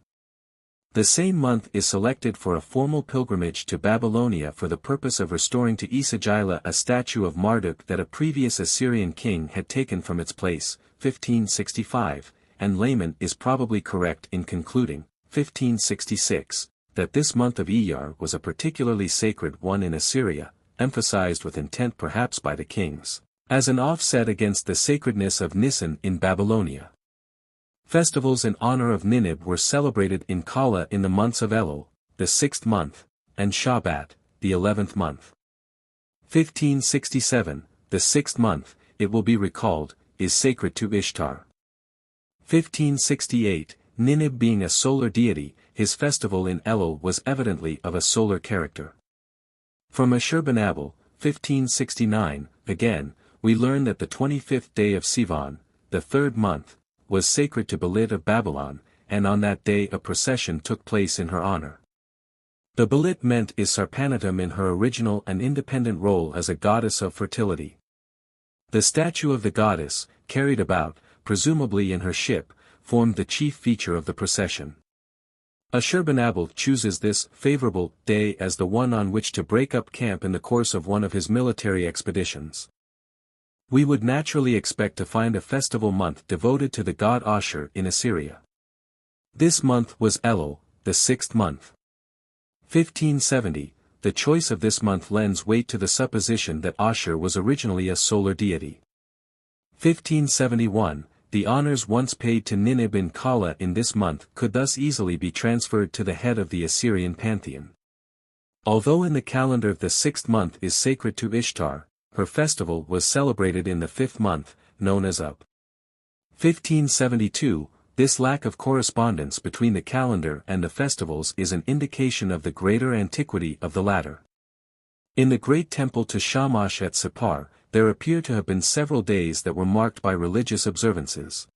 The same month is selected for a formal pilgrimage to Babylonia for the purpose of restoring to Esagila a statue of Marduk that a previous Assyrian king had taken from its place, 1565, and Layman is probably correct in concluding, 1566, that this month of Iyar was a particularly sacred one in Assyria, emphasized with intent perhaps by the kings, as an offset against the sacredness of Nisan in Babylonia. Festivals in honor of Ninib were celebrated in Kala in the months of Elul, the 6th month, and Shabat, the 11th month. 1567, the 6th month, it will be recalled, is sacred to Ishtar. 1568, Ninib being a solar deity, his festival in Elul was evidently of a solar character. From Ashurbanabel, 1569, again, we learn that the 25th day of Sivan, the 3rd month, was sacred to Belit of Babylon, and on that day a procession took place in her honor. The Belit meant is Sarpanitum in her original and independent role as a goddess of fertility. The statue of the goddess, carried about, presumably in her ship, formed the chief feature of the procession. Ashurbanipal chooses this favorable day as the one on which to break up camp in the course of one of his military expeditions. We would naturally expect to find a festival month devoted to the god Ashur in Assyria. This month was Elul, the 6th month. 1570, the choice of this month lends weight to the supposition that Ashur was originally a solar deity. 1571, the honors once paid to Ninib in Kala in this month could thus easily be transferred to the head of the Assyrian pantheon. Although in the calendar the 6th month is sacred to Ishtar, her festival was celebrated in the 5th month, known as Up. 1572, this lack of correspondence between the calendar and the festivals is an indication of the greater antiquity of the latter. In the great temple to Shamash at Sippar, there appear to have been several days that were marked by religious observances.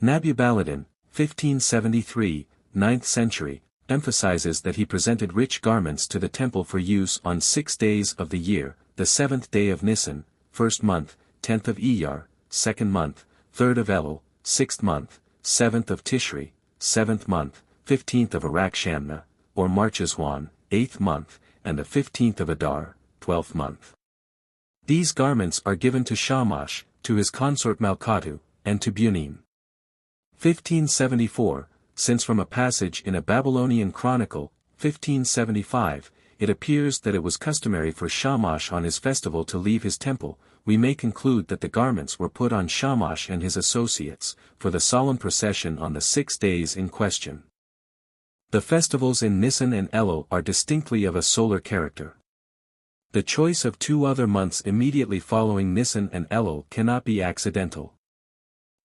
Nabuballadin, 1573, 9th century, emphasizes that he presented rich garments to the temple for use on 6 days of the year, the 7th day of Nisan, 1st month, 10th of Iyar, 2nd month, 3rd of Elul, 6th month, 7th of Tishri, 7th month, 15th of Arak-Shamna, or Marcheswan, 8th month, and the 15th of Adar, 12th month. These garments are given to Shamash, to his consort Malkatu, and to Bunim. 1574, since from a passage in a Babylonian chronicle, 1575, it appears that it was customary for Shamash on his festival to leave his temple, we may conclude that the garments were put on Shamash and his associates, for the solemn procession on the 6 days in question. The festivals in Nisan and Elul are distinctly of a solar character. The choice of 2 other months immediately following Nisan and Elul cannot be accidental.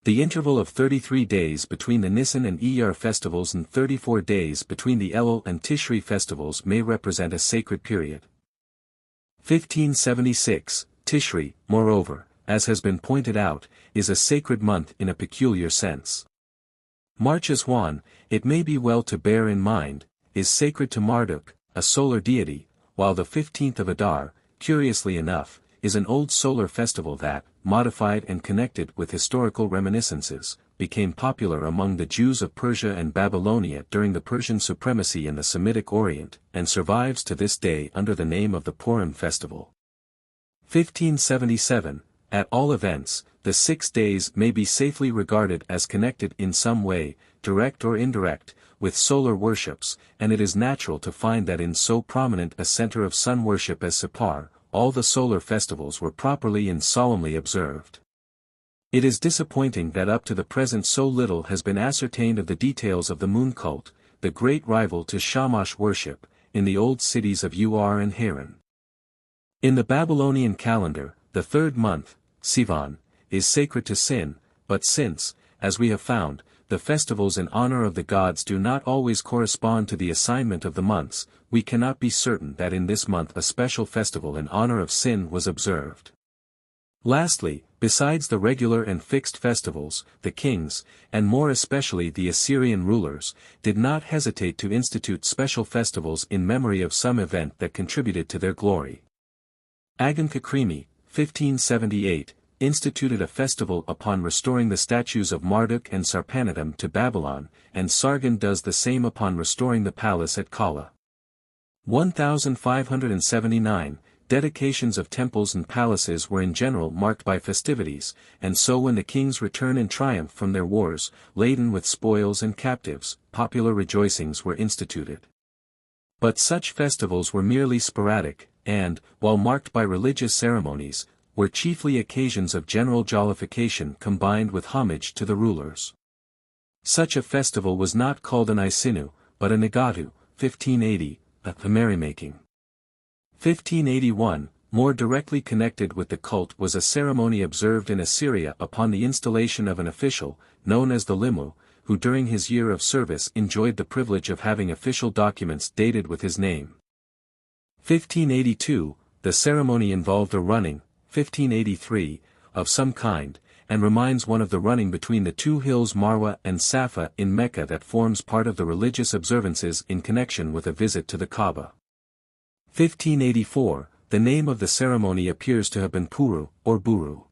The interval of 33 days between the Nisan and Iyar festivals and 34 days between the Elul and Tishri festivals may represent a sacred period. 1576, Tishri, moreover, as has been pointed out, is a sacred month in a peculiar sense. Marcheswan, it may be well to bear in mind, is sacred to Marduk, a solar deity, while the 15th of Adar, curiously enough, is an old solar festival that, modified and connected with historical reminiscences, became popular among the Jews of Persia and Babylonia during the Persian supremacy in the Semitic Orient, and survives to this day under the name of the Purim festival. 1577, at all events, the 6 days may be safely regarded as connected in some way, direct or indirect, with solar worships, and it is natural to find that in so prominent a center of sun worship as Sippar, all the solar festivals were properly and solemnly observed. It is disappointing that up to the present so little has been ascertained of the details of the moon cult, the great rival to Shamash worship, in the old cities of Ur and Haran. In the Babylonian calendar, the 3rd month, Sivan, is sacred to Sin, but since, as we have found, the festivals in honor of the gods do not always correspond to the assignment of the months, we cannot be certain that in this month a special festival in honor of Sin was observed. Lastly, besides the regular and fixed festivals, the kings, and more especially the Assyrian rulers, did not hesitate to institute special festivals in memory of some event that contributed to their glory. Agan-Kakrimi, 1578, instituted a festival upon restoring the statues of Marduk and Sarpanidam to Babylon, and Sargon does the same upon restoring the palace at Kala. 1579, dedications of temples and palaces were in general marked by festivities, and so when the kings return in triumph from their wars, laden with spoils and captives, popular rejoicings were instituted. But such festivals were merely sporadic, and, while marked by religious ceremonies, were chiefly occasions of general jollification combined with homage to the rulers. Such a festival was not called an Isinu, but a Nagatu, 1580, a merrymaking. 1581, more directly connected with the cult was a ceremony observed in Assyria upon the installation of an official, known as the Limu, who during his year of service enjoyed the privilege of having official documents dated with his name. 1582, the ceremony involved a running, 1583, of some kind, and reminds one of the running between the 2 hills Marwa and Safa in Mecca that forms part of the religious observances in connection with a visit to the Kaaba. 1584, the name of the ceremony appears to have been Puru, or Buru.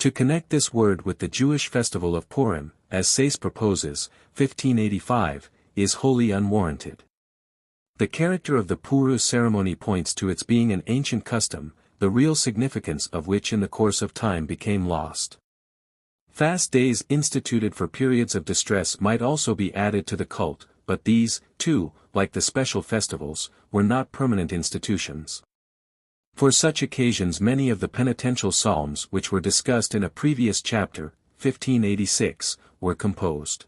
To connect this word with the Jewish festival of Purim, as Sayce proposes, 1585, is wholly unwarranted. The character of the Puru ceremony points to its being an ancient custom, the real significance of which in the course of time became lost. Fast days instituted for periods of distress might also be added to the cult, but these, too, like the special festivals, were not permanent institutions. For such occasions many of the penitential psalms which were discussed in a previous chapter, 1586, were composed.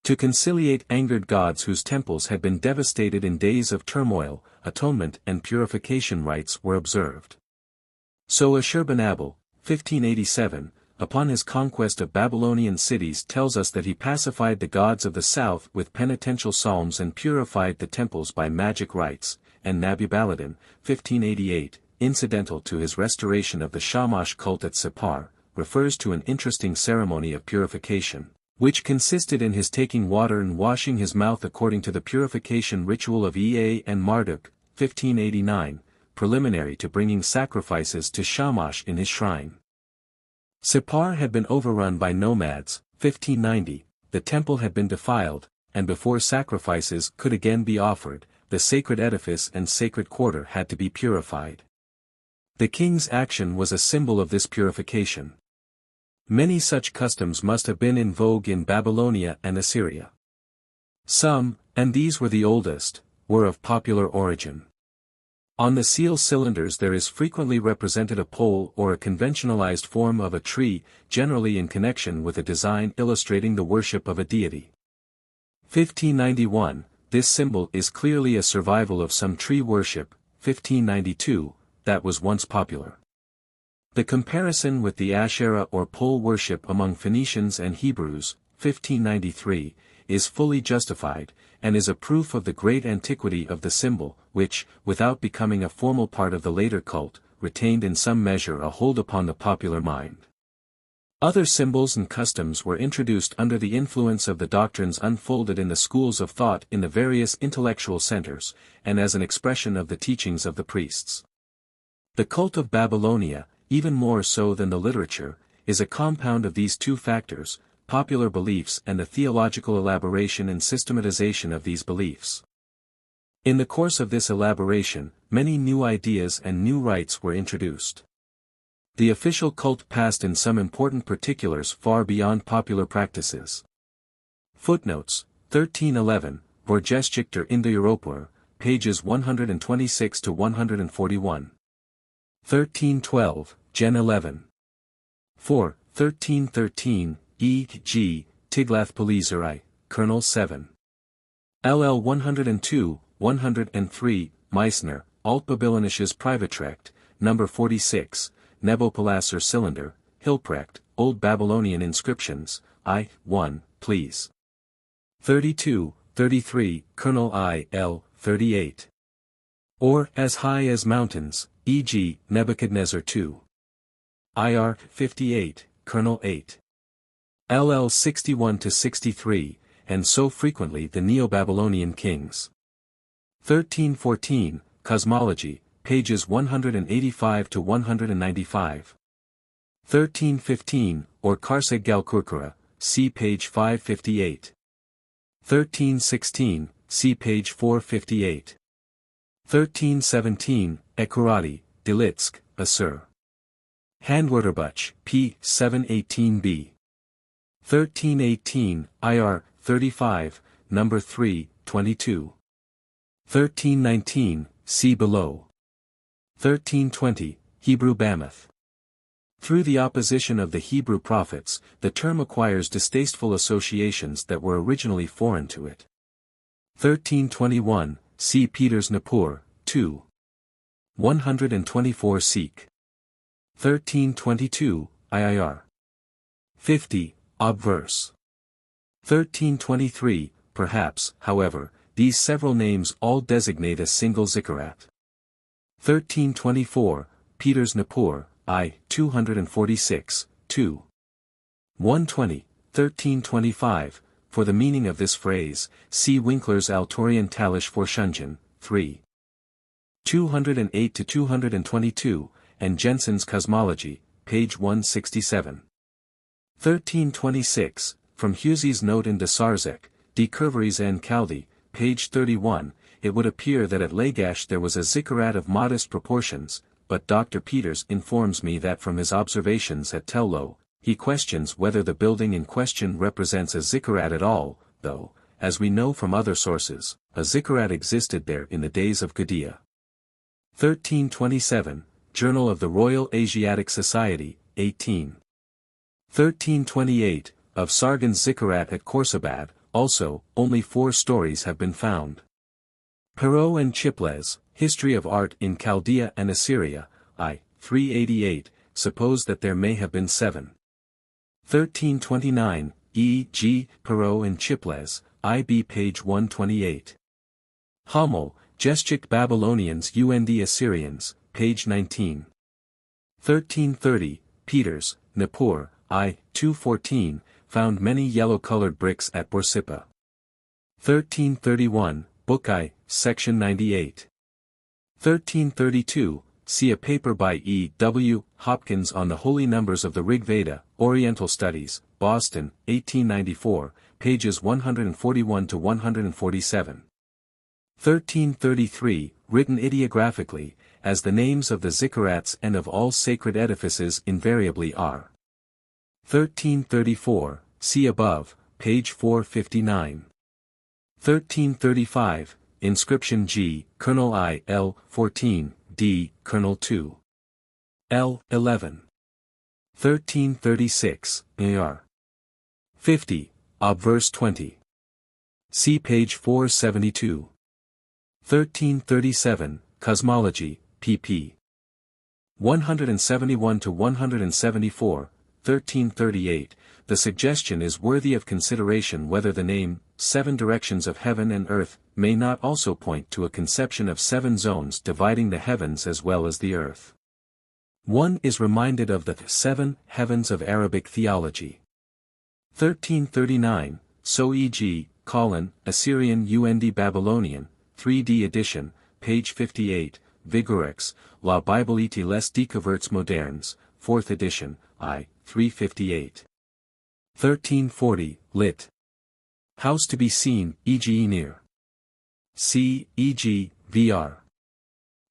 To conciliate angered gods whose temples had been devastated in days of turmoil, atonement and purification rites were observed. So Ashurbanabal, 1587, upon his conquest of Babylonian cities tells us that he pacified the gods of the south with penitential psalms and purified the temples by magic rites, and Nabubaladin, 1588, incidental to his restoration of the Shamash cult at Sippar, refers to an interesting ceremony of purification, which consisted in his taking water and washing his mouth according to the purification ritual of Ea and Marduk, 1589, preliminary to bringing sacrifices to Shamash in his shrine. Sippar had been overrun by nomads, 1590, the temple had been defiled, and before sacrifices could again be offered, the sacred edifice and sacred quarter had to be purified. The king's action was a symbol of this purification. Many such customs must have been in vogue in Babylonia and Assyria. Some, and these were the oldest, were of popular origin. On the seal cylinders there is frequently represented a pole or a conventionalized form of a tree, generally in connection with a design illustrating the worship of a deity. 1591, this symbol is clearly a survival of some tree worship, 1592, that was once popular. The comparison with the Asherah or pole worship among Phoenicians and Hebrews, 1593, is fully justified, and is a proof of the great antiquity of the symbol, which, without becoming a formal part of the later cult, retained in some measure a hold upon the popular mind. Other symbols and customs were introduced under the influence of the doctrines unfolded in the schools of thought in the various intellectual centers, and as an expression of the teachings of the priests. The cult of Babylonia, even more so than the literature, is a compound of these two factors, popular beliefs and the theological elaboration and systematization of these beliefs. In the course of this elaboration, many new ideas and new rites were introduced. The official cult passed in some important particulars far beyond popular practices. Footnotes, 1311, Vorgeschichte in der Europur, pages 126 to 141. 1312, Gen 11. 4, 1313, E.G., Tiglath-Pileser I, Colonel 7. LL 102, 103, Meissner, Alt-Babylonisches Privatrecht, No. 46, Nebopalasser Cylinder, Hilprecht, Old Babylonian Inscriptions, I. 1, please. 32, 33, Colonel I. L. 38. Or, as high as mountains, e.g., Nebuchadnezzar II. IR 58, Colonel 8. LL 61 to 63, and so frequently the Neo-Babylonian kings. 1314, Cosmology, pages 185 to 195. 1315, or Karseg Galkurkura, see page 558. 1316, see page 458. 1317, Ekurati, Delitsk, Assur. Handwörterbuch, p. 718b. 1318, IR, 35, No. 3, 22. 1319, see below. 1320, Hebrew Bamoth. Through the opposition of the Hebrew prophets, the term acquires distasteful associations that were originally foreign to it. 1321, see Peter's Nippur, 2. 124 Seek. 1322, IIR. 50, obverse. 1323, perhaps, however, these several names all designate a single zikkurat. 1324, Peter's Nippur, I. 246, 2. 120, 1325, for the meaning of this phrase, see Winkler's Altorientalische Forschungen, 3. 208 to 222, and Jensen's Cosmology, page 167. 1326, from Hughes' note in de Sarzec, De Curveries en Chaldee, page 31, it would appear that at Lagash there was a zikkurat of modest proportions, but Dr. Peters informs me that from his observations at Tello, he questions whether the building in question represents a zikkurat at all, though, as we know from other sources, a zikkurat existed there in the days of Gudea. 1327, Journal of the Royal Asiatic Society, 18. 1328, of Sargon's zikkurat at Khorsabad, also, only 4 stories have been found. Perot and Chiples, History of Art in Chaldea and Assyria, I. 388, suppose that there may have been 7. 1329, E. G. Perot and Chiples, I.B. page 128. Hamel, Geschichte Babyloniens und Assyriens, page 19. 1330, Peters, Nippur, I. 214, found many yellow-colored bricks at Borsippa. 1331, Book I, section 98. 1332, see a paper by E. W. Hopkins on the holy numbers of the Rig Veda, Oriental Studies, Boston, 1894, pages 141 to 147. 1333, written ideographically, as the names of the zikkurats and of all sacred edifices invariably are. 1334, see above, page 459. 1335, inscription G, Colonel I. L. 14, D. Colonel 2. L. 11. 1336, AR. 50, obverse 20. See page 472. 1337, Cosmology, pp. 171 to 174, 1338, the suggestion is worthy of consideration whether the name, 7 directions of heaven and earth, may not also point to a conception of 7 zones dividing the heavens as well as the earth. One is reminded of the 7 heavens of Arabic theology. 1339, so e.g., Colin, Assyrian und Babylonian, 3D edition, page 58, Vigorex, La Bible et les Découvertes modernes, 4th edition, I. 358. 1340, lit. House to be seen, e.g. near. C. e.g., Vr.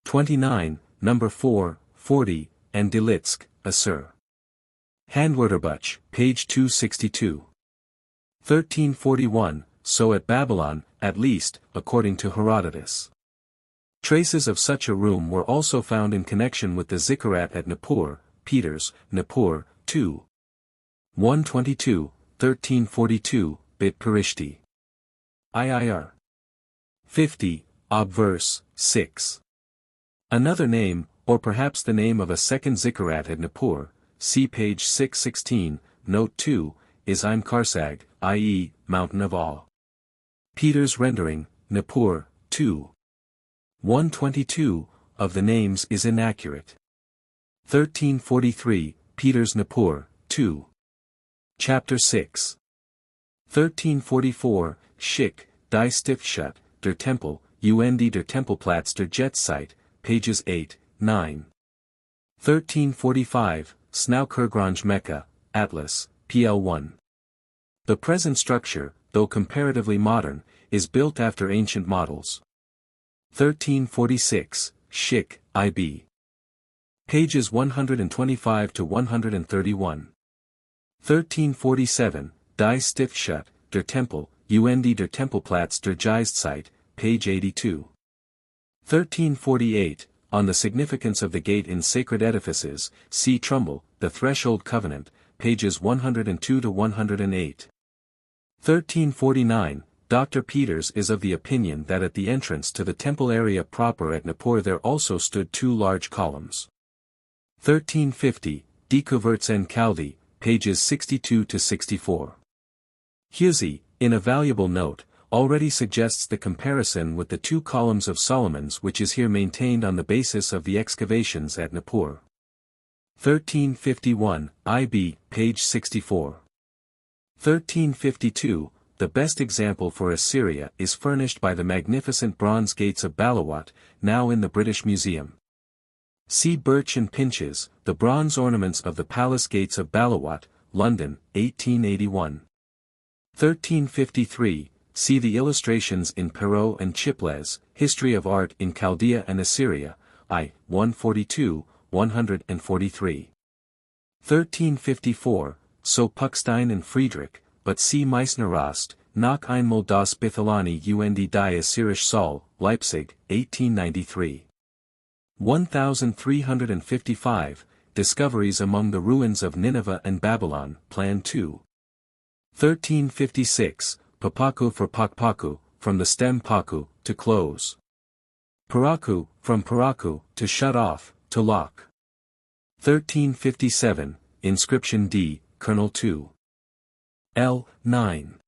29, number 4, 40, and Delitsk, Assur. Handwörterbuch, page 262. 1341, so at Babylon, at least, according to Herodotus. Traces of such a room were also found in connection with the zikkurat at Nippur, Peters, Nippur, 2. 122, 1342, Bit Perishti. IIR. 50, obverse, 6. Another name, or perhaps the name of a second zikkurat at Nippur, see page 616, note 2, is Im Karsag, i.e., Mountain of Awe. Peters' rendering, Nippur, 2. 122, of the names is inaccurate. 1343, Peters' Nippur, 2. Chapter 6. 1344, Schick, Die Stiftstadt, der Tempel, und der Tempelplatz der Jetztzeit, pages 8, 9. 1345, Snaukurgrange Mecca, Atlas, PL 1. The present structure, though comparatively modern, is built after ancient models. 1346, Schick, IB. Pages 125 to 131. 1347, Die Stiftstadt, der Tempel, und der Tempelplatz der Jetztzeit, page 82. 1348, on the significance of the gate in sacred edifices, see Trumbull, The Threshold Covenant, pages 102 to 108. 1349, Dr. Peters is of the opinion that at the entrance to the temple area proper at Nippur there also stood 2 large columns. 1350, Découvertes en Chaldee, pages 62 to 64. Hughes, in a valuable note, already suggests the comparison with the 2 columns of Solomon's which is here maintained on the basis of the excavations at Nippur. 1351, IB, page 64. 1352, the best example for Assyria is furnished by the magnificent bronze gates of Balawat, now in the British Museum. See Birch and Pinches, The Bronze Ornaments of the Palace Gates of Balawat, London, 1881. 1353, see the illustrations in Perrault and Chiples, History of Art in Chaldea and Assyria, I. 142, 143. 1354, so Puckstein and Friedrich, but see Meissner Rast, nach einmal das Bithalani und die Assyrische Saal, Leipzig, 1893. 1355, Discoveries among the ruins of Nineveh and Babylon, Plan 2. 1356, Papaku for Pakpaku, from the stem Paku, to close. Paraku, from Paraku, to shut off, to lock. 1357, Inscription D, Kernel 2. L. 9.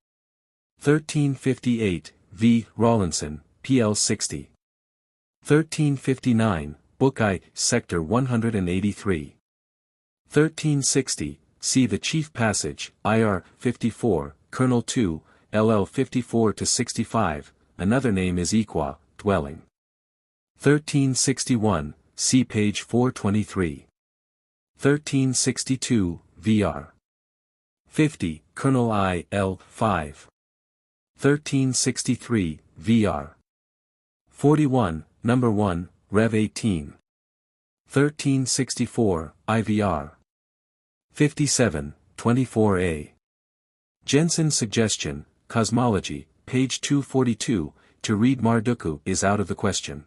1358, V. Rawlinson, PL 60. 1359, Book I, Sector 183. 1360, see the chief passage, IR 54, Kernel 2, LL 54-65, another name is Equa, dwelling. 1361, see page 423. 1362, VR. 50, Kernel I, L 5. 1363, VR. 41, Number 1, Rev 18. 1364, IVR. 57, 24a. Jensen's suggestion, Cosmology, page 242, to read Marduku is out of the question.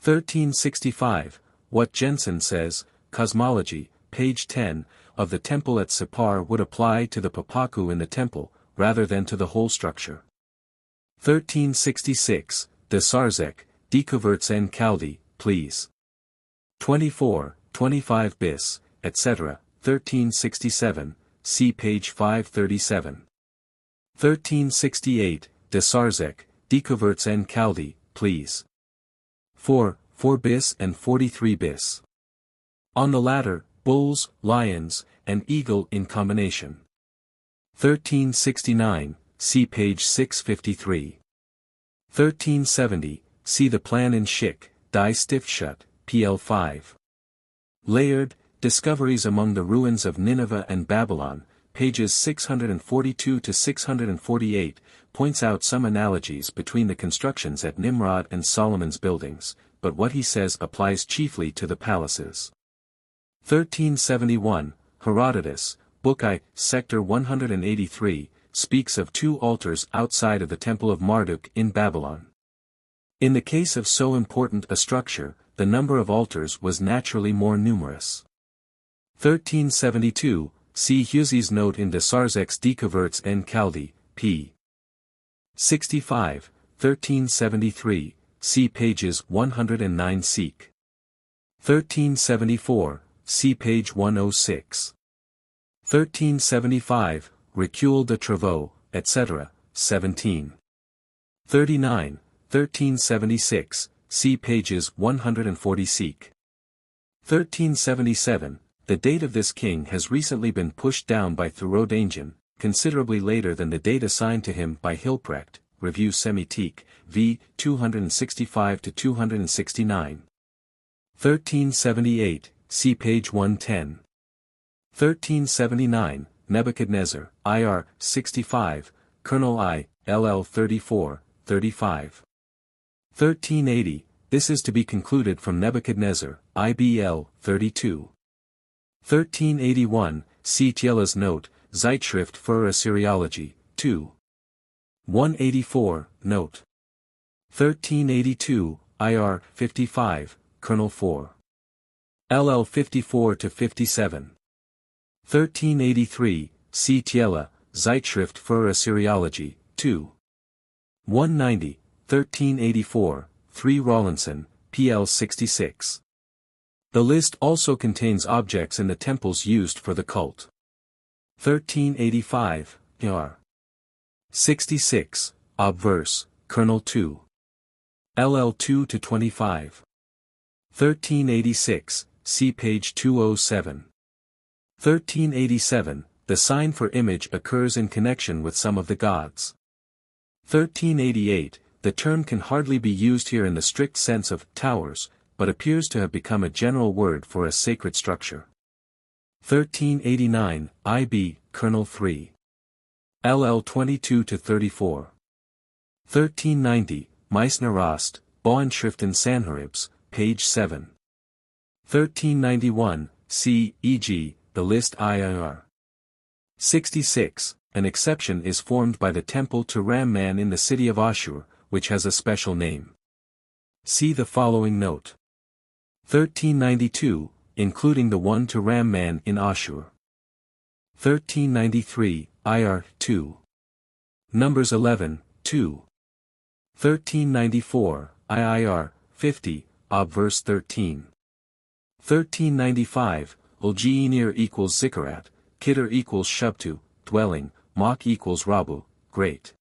1365, what Jensen says, Cosmology, page 10, of the temple at Sippar would apply to the Papaku in the temple, rather than to the whole structure. 1366, de Sarzec, Decoverts en Chaldee, please. 24, 25 bis, etc., 1367, see page 537. 1368, de Sarzec, Decoverts en Chaldee, please. 4 bis and 43 bis. On the latter, bulls, lions, and eagle in combination. 1369, see page 653. 1370, see the plan in Schick, Die Stiftshut, PL 5. Layard, Discoveries among the Ruins of Nineveh and Babylon, pages 642-648, points out some analogies between the constructions at Nimrod and Solomon's buildings, but what he says applies chiefly to the palaces. 1371, Herodotus, Book I, Sector 183, speaks of 2 altars outside of the Temple of Marduk in Babylon. In the case of so important a structure, the number of altars was naturally more numerous. 1372, see Hussey's note in de Sarzec's Decoverts en Chaldee, p. 65, 1373, see pages 109 seek. 1374, see page 106. 1375, Recul de Travaux, etc., 17. 39, 1376, see pages 140 seek. 1377, the date of this king has recently been pushed down by Thorodangien, considerably later than the date assigned to him by Hilprecht, Revue Sémitique, v. 265-269. 1378, see page 110. 1379, Nebuchadnezzar, IR 65, Kernel I, LL 34, 35. 1380, this is to be concluded from Nebuchadnezzar, IBL 32. 1381, see Thiela's note, Zeitschrift für Assyriologie, 2. 184, note. 1382, IR 55, Kernel 4. LL 54-57. 1383, see Thiela, Zeitschrift für Assyriologie, 2. 190, 1384, 3 Rawlinson, PL 66. The list also contains objects in the temples used for the cult. 1385, R. 66, obverse, Kernel 2. LL 2-25. 1386, see page 207. 1387, the sign for image occurs in connection with some of the gods. 1388, the term can hardly be used here in the strict sense of towers, but appears to have become a general word for a sacred structure. 1389, IB, Kernel 3. LL 22-34. 1390, Meissner Rost, Bauernschriften Sanheribs, page 7. 1391, C. e.g., the list IIR. 66, an exception is formed by the temple to Ram-Man in the city of Ashur, which has a special name. See the following note. 1392, including the one to Ram-Man in Ashur. 1393, IR 2. Numbers 11, 2. 1394, IIR 50, Ob verse 13. 1395, Uljienir equals Zikkurat, Kidder equals Shubtu, dwelling, Mach equals Rabu, great.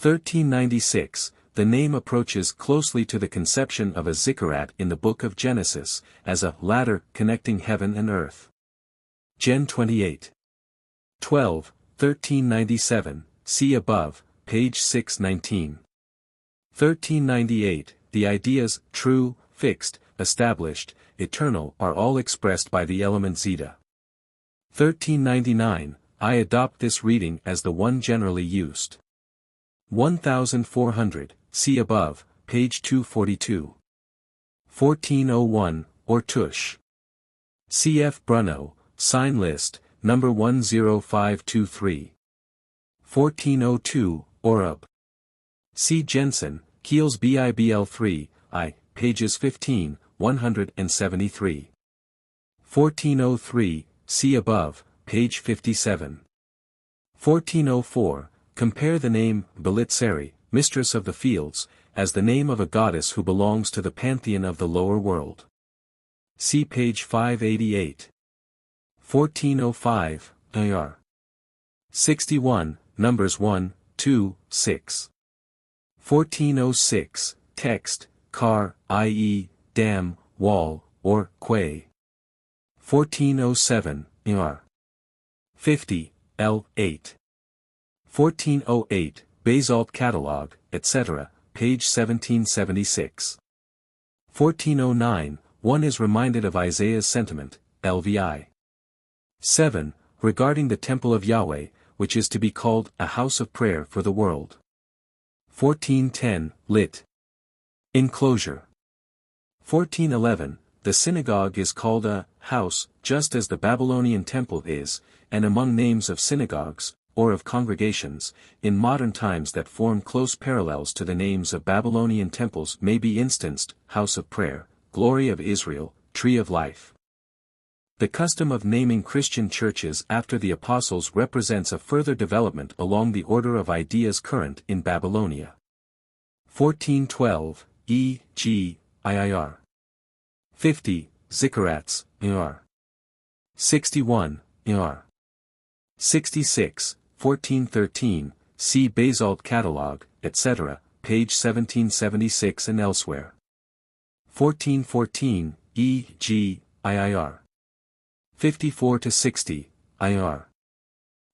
1396, the name approaches closely to the conception of a Zikkurat in the book of Genesis, as a ladder connecting heaven and earth. Gen 28. 12, 1397, see above, page 619. 1398, the ideas, true, fixed, established, eternal are all expressed by the element zeta. 1399, I adopt this reading as the one generally used. 1400, see above, page 242. 1401, or Tush. C.F. Bruno, sign list, number 10523. 1402, Orub. C. Jensen, Kiel's BIBL 3, I, pages 15, 173. 1403, see above, page 57. 1404, compare the name, Belitseri, mistress of the fields, as the name of a goddess who belongs to the pantheon of the lower world. See page 588. 1405, IR. 61, numbers 1, 2, 6. 1406, text, car, i.e., dam, wall, or quay. 1407, IR. 50, L. 8. 1408, Basalt Catalogue, etc., page 1776. 1409, one is reminded of Isaiah's sentiment, LVI. 7, regarding the temple of Yahweh, which is to be called a house of prayer for the world. 1410, lit. Enclosure. 1411, the synagogue is called a house, just as the Babylonian temple is, and among names of synagogues, or of congregations, in modern times that form close parallels to the names of Babylonian temples may be instanced, house of prayer, glory of Israel, tree of life. The custom of naming Christian churches after the apostles represents a further development along the order of ideas current in Babylonia. 1412, E. G. IIR. 50, Zikkurats, IR. 61, IR. 66, 1413, see Basalt Catalogue, etc., page 1776 and elsewhere. 1414, E. G. IIR. 54-60, IR.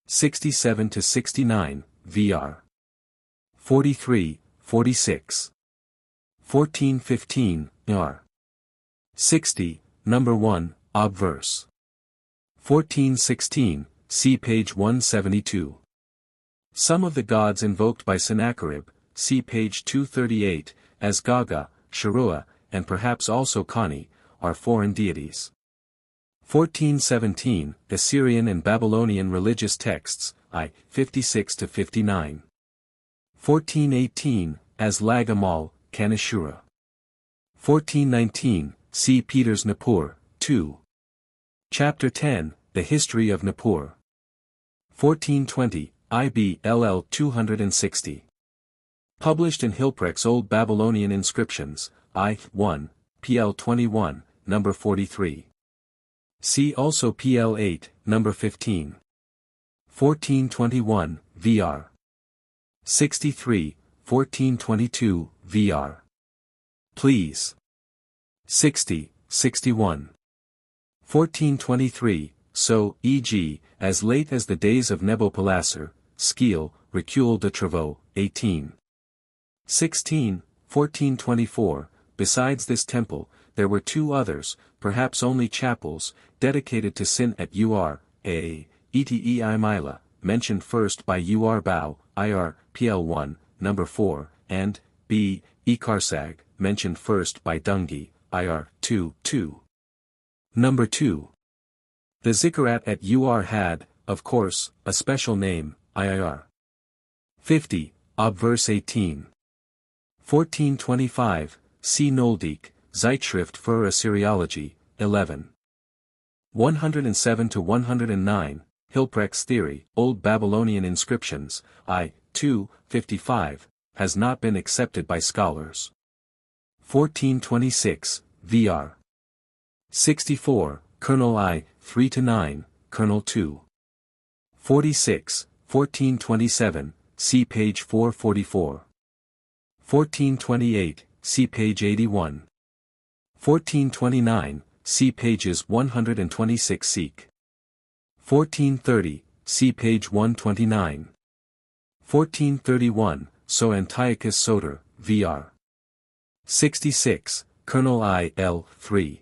67-69, VR. 43, 46. 1415, IR. 60, number 1, obverse. 1416, see page 172. Some of the gods invoked by Sennacherib, see page 238, as Gaga, Sharua, and perhaps also Kani, are foreign deities. 1417, Assyrian and Babylonian religious texts, I. 56-59. 1418, as Lag-Amal, Kanishura. 1419, see Peter's Nippur, 2. Chapter 10, The History of Nippur. 1420, IB LL 260. Published in Hilprecht's Old Babylonian Inscriptions, I. 1, PL 21, number 43. See also PL 8, number 15. 1421, VR. 63, 1422, VR. Please. 60, 61. 1423, so, e.g., as late as the days of Nabopolassar, Skeel, Recule de Travaux, 18. 16, 1424, besides this temple, there were two others, perhaps only chapels, dedicated to Sin at Ur, A. Etei Mila, mentioned first by Ur Bau, Ir, PL1, number 4, and, B. Ekarsag, mentioned first by Dungi, Ir, 2, 2. Number 2. The Zikkurat at Ur had, of course, a special name, Ir. 50, Ob verse 18. 1425, C. Noldik, Zeitschrift für Assyriology, 11. 107-109, Hilprecht's theory, Old Babylonian inscriptions, I. 2, 55, has not been accepted by scholars. 1426, Vr. 64, Kernel I, 3-9, Kernel 2. 46, 1427, see page 444. 1428, see page 81. 1429, see pages 126 seek. 1430, see page 129. 1431, So Antiochus Soter, Vr. 66, Kernel I L 3.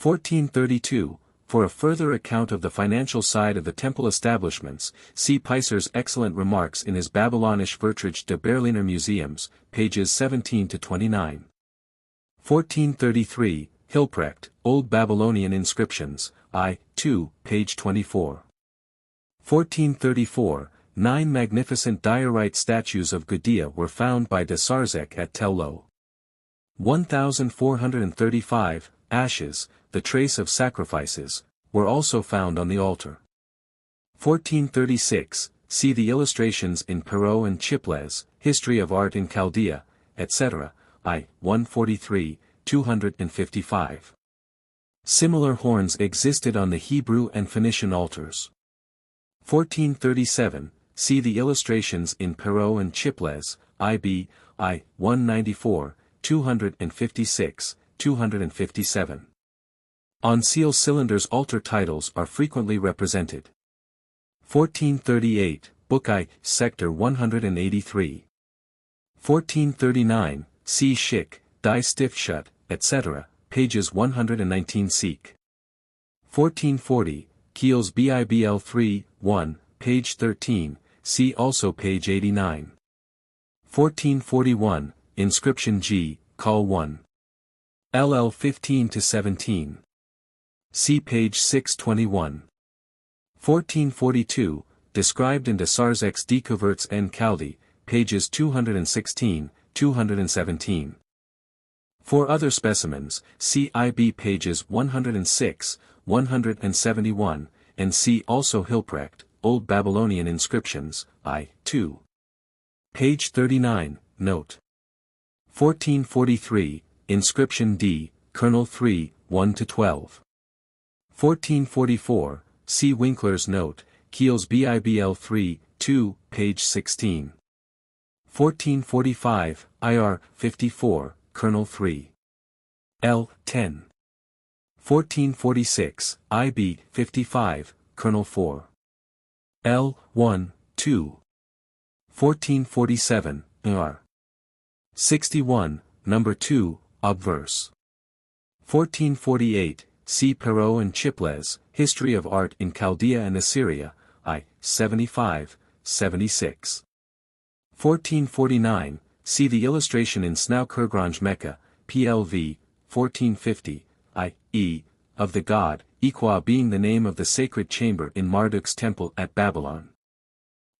1432, for a further account of the financial side of the temple establishments, see Peiser's excellent remarks in his Babylonische Verträge der Berliner Museums, pages 17-29. 1433, Hilprecht, Old Babylonian Inscriptions, I. 2, page 24. 1434, 9 magnificent diorite statues of Gudea were found by de Sarzec at Tel Lo. 1435, ashes, the trace of sacrifices, were also found on the altar. 1436, see the illustrations in Perot and Chiples, History of Art in Chaldea, etc., I. 143, 255. Similar horns existed on the Hebrew and Phoenician altars. 1437, see the illustrations in Perot and Chiples, IB, I. 194, 256, 257. On seal cylinders altar titles are frequently represented. 1438, Book I, Sector 183. 1439, see Schick, Die Stiftshut, etc., pages 119 seek. 1440, Kiel's BIBL 3, 1, page 13, see also page 89. 1441, Inscription G, Call 1. LL 15-17. See page 621. 1442, described in de Sarzec's Découvertes en Chaldee, pages 216, 217. For other specimens, see IB pages 106, 171, and see also Hilprecht, Old Babylonian Inscriptions, I. 2. Page 39, note. 1443, Inscription D, Kernel 3, 1-12. 1444, see Winkler's note, Kiel's BIBL 3, 2, page 16. 1445, IR, 54, Kernel 3. L, 10. 1446, IB, 55, Kernel 4. L, 1, 2. 1447, IR. 61, number 2, obverse. 1448, see Perot and Chiples, History of Art in Chaldea and Assyria, I. 75, 76. 1449, see the illustration in Snaukurgrange Mecca, PLV, 1450, I. E., of the god, Iqua being the name of the sacred chamber in Marduk's temple at Babylon.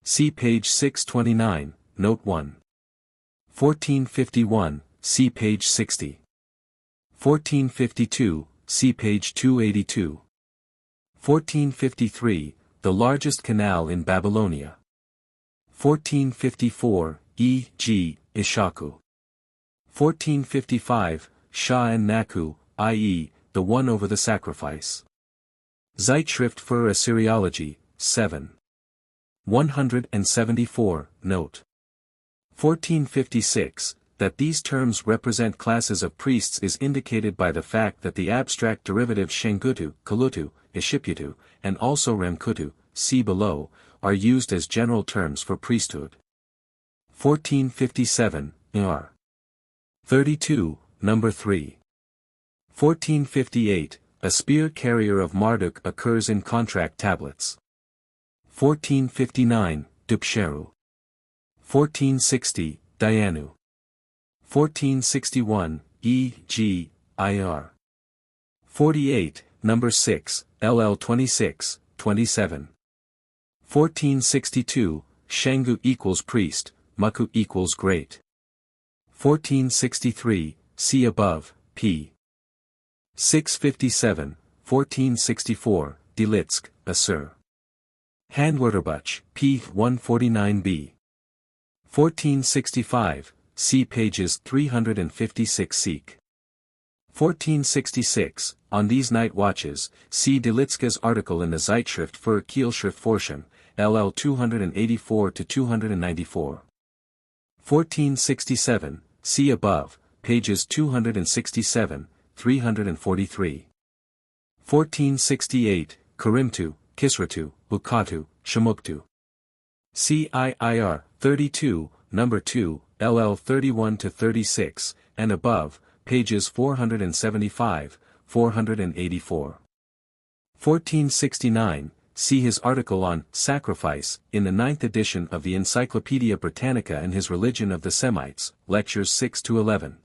See page 629, note 1. 1451, see page 60. 1452, see page 282. 1453, the largest canal in Babylonia. 1454, E. G. Ishaku. 1455, Shah and Naku, i.e., the one over the sacrifice. Zeitschrift für Assyriology, 7. 174, note. 1456, that these terms represent classes of priests is indicated by the fact that the abstract derivative Shengutu, Kalutu, Ishiputu, and also Remkutu, see below, are used as general terms for priesthood. 1457, Ir. 32, number 3. 1458, a spear carrier of Marduk occurs in contract tablets. 1459, Dupsheru. 1460, Dayanu. 1461, E.G. I.R. 48, number 6, LL 26, 27. 1462, Shengu equals priest, Maku equals great. 1463, see above, p. 657, 1464, Delitsk, Assur. Handwörterbuch, p. 149b. 1465, see pages 356 seek. 1466, on these night watches, see Delitska's article in the Zeitschrift für Kielschriftforschung, LL 284-294. 1467, see above, pages 267, 343. 1468, Karimtu, Kisratu, Bukatu, Shamuktu. CIIR, 32, number 2, LL 31-36, and above, pages 475, 484. 1469, see his article on Sacrifice, in the 9th edition of the Encyclopaedia Britannica and his Religion of the Semites, lectures 6-11.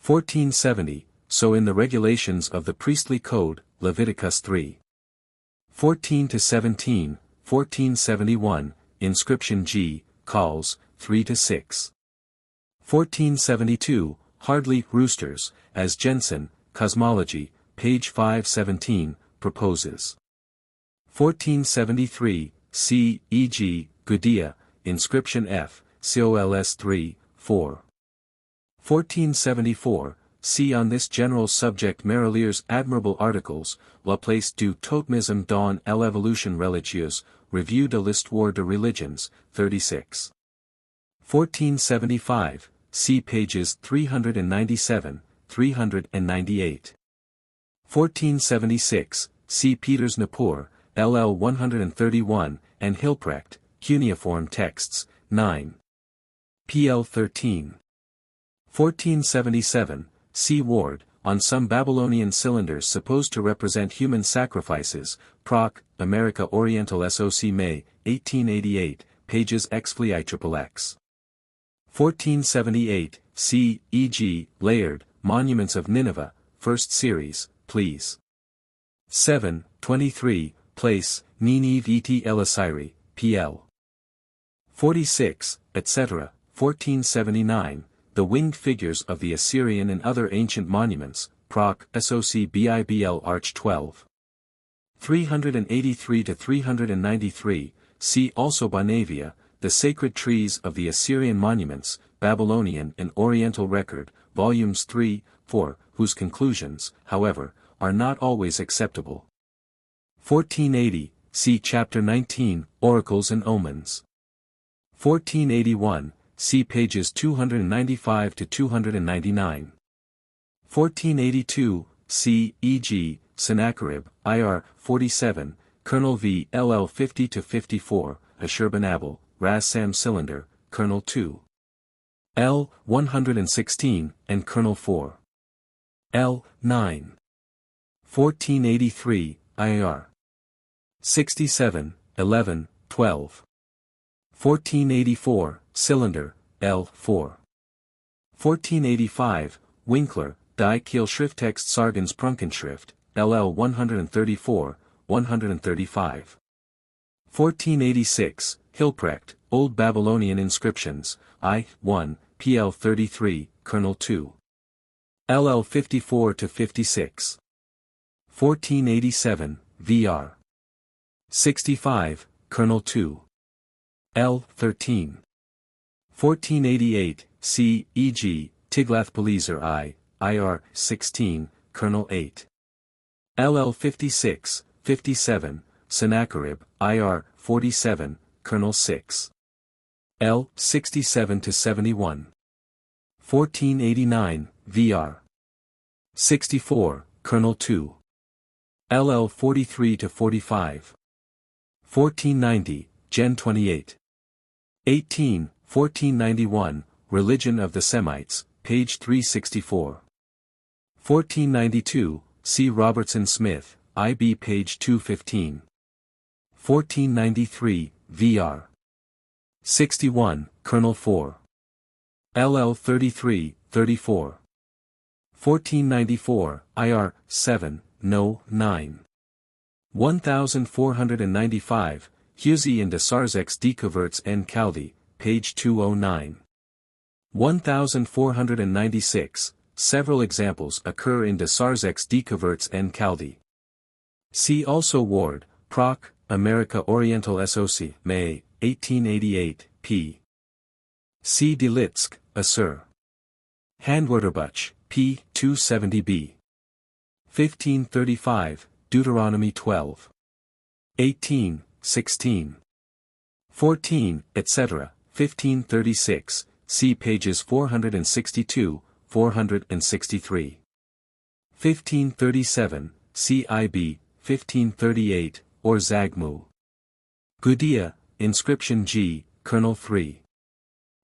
1470, so in the regulations of the priestly code, Leviticus 3. 14-17, 1471, inscription G, calls, 3-6. 1472, hardly roosters, as Jensen, Cosmology, page 517, proposes. 1473, C. E. G. Gudea, inscription F, COLS 3, 4. 1474, see on this general subject Merlier's admirable articles, La place du totemisme dans l'évolution religieuse, Revue de l'histoire de religions, 36. 1475, see pages 397, 398. 1476, see Peters Nippur, LL 131, and Hilprecht, Cuneiform Texts, 9. PL 13. 1477, see Ward, on some Babylonian cylinders supposed to represent human sacrifices, Proc, America Oriental SOC May, 1888, pages XXXX. 1478, see E.G. Layard, Monuments of Nineveh, First Series, please. 7, 23, place, Nineve et Elisiri, P.L. 46, etc., 1479, the winged figures of the Assyrian and other ancient monuments, Proc. SOC BIBL Arch 12. 383-393, see also Bonavia, the sacred trees of the Assyrian monuments, Babylonian and Oriental Record, volumes 3, 4, whose conclusions, however, are not always acceptable. 1480, see Chapter 19, Oracles and Omens. 1481, see pages 295-299. 1482, see E.G. Sennacherib, IR, 47, Colonel V. LL 50-54, Ashurbanabal, Ras Sam Cylinder, Colonel 2. L. 116, and Colonel 4. L. 9. 1483, IR. 67, 11, 12. 1484, Cylinder, L. 4. 1485, Winkler, Die Kielschrifttext Sargens Prunkenschrift, LL 134, 135. 1486, Hilprecht, Old Babylonian Inscriptions, I. 1, PL 33, Colonel 2. LL 54-56. 1487, VR. 65, Colonel 2. L. 13. 1488, C. E.G. Tiglath-Pileser I, IR. 16, Colonel 8. LL 56, 57, Sennacherib, IR. 47, Colonel 6. L. 67-71. 1489, VR. 64, Colonel 2. LL 43-45. 1490, Gen 28. 18, 1491, Religion of the Semites, page 364. 1492, C. Robertson Smith, IB page 215. 1493, Vr. 61, Kernel 4. LL 33, 34. 1494, IR, 7, No. 9. 1495, Husey and de Sarzex Decoverts en Chaldee, page 209. 1496, several examples occur in de Sarzex Decoverts en Chaldee. See also Ward, Proc, America Oriental SOC, May, 1888, p. C. Delitsk, Assur. Handwörterbuch, p. 270b. 1535, Deuteronomy 12. 18, 16. 14, etc., 1536, see pages 462, 463. 1537, CIB, 1538, or Zagmu. Gudea, inscription G, Kernel 3.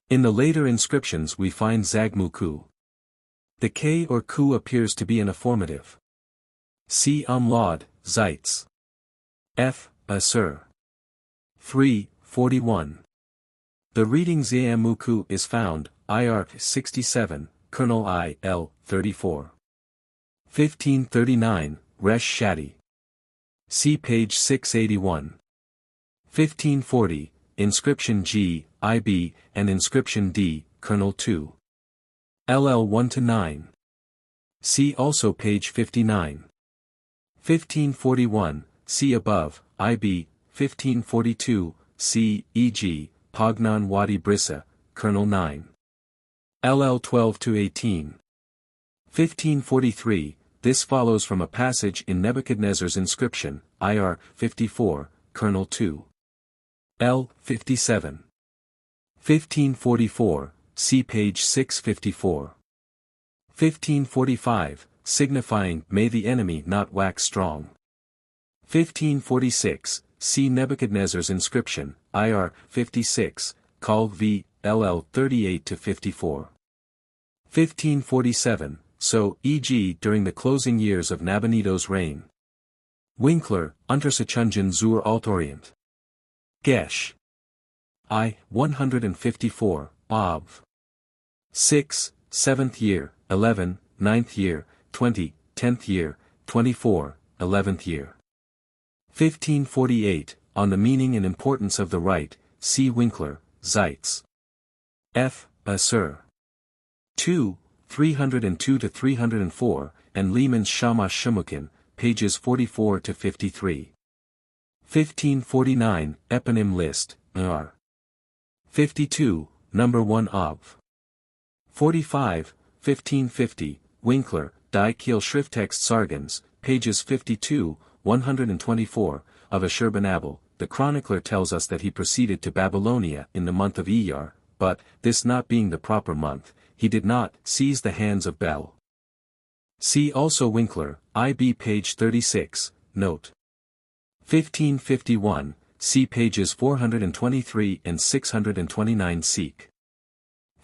In the later inscriptions we find Zagmu Ku. The K or Ku appears to be an affirmative. See Umlaut, Zeitz. F. Assur. 3, 41. The reading Zamuku is found, IR 67, Kernel I, L, 34. 1539, Resh Shadi. See page 681. 1540, inscription G, IB, and inscription D, Kernel 2. LL 1-9. See also page 59. 1541, see above, IB, 1542, see, e.g., Pognon Wadi Brissa, Kernel 9. LL 12-18. 1543, this follows from a passage in Nebuchadnezzar's inscription, IR 54, Kernel 2. L 57. 1544, see page 654. 1545, signifying, may the enemy not wax strong. 1546, see Nebuchadnezzar's inscription, IR 56, called V, LL 38-54. 1547, so, e.g. during the closing years of Nabonidus' reign. Winkler, Untersuchungen zur Altorient. Gesch. I, 154, Ob. 6, 7th year, 11, 9th year, 20, 10th year, 24, 11th year. 1548, on the meaning and importance of the rite, see Winkler, Zeitz. F. Assur. 2, 302-304, and Lehman's Shamash Shemukin, pages 44-53. 1549, Eponym List, R. 52, Number 1 Ob. 45, 1550, Winkler, Die Kiel Schrifttext Sargens, pages 52, 124, of Ashurbanabal. The chronicler tells us that he proceeded to Babylonia in the month of Iyar, but, this not being the proper month, he did not seize the hands of Bel. See also Winkler, IB page 36, note. 1551, see pages 423 and 629 seek.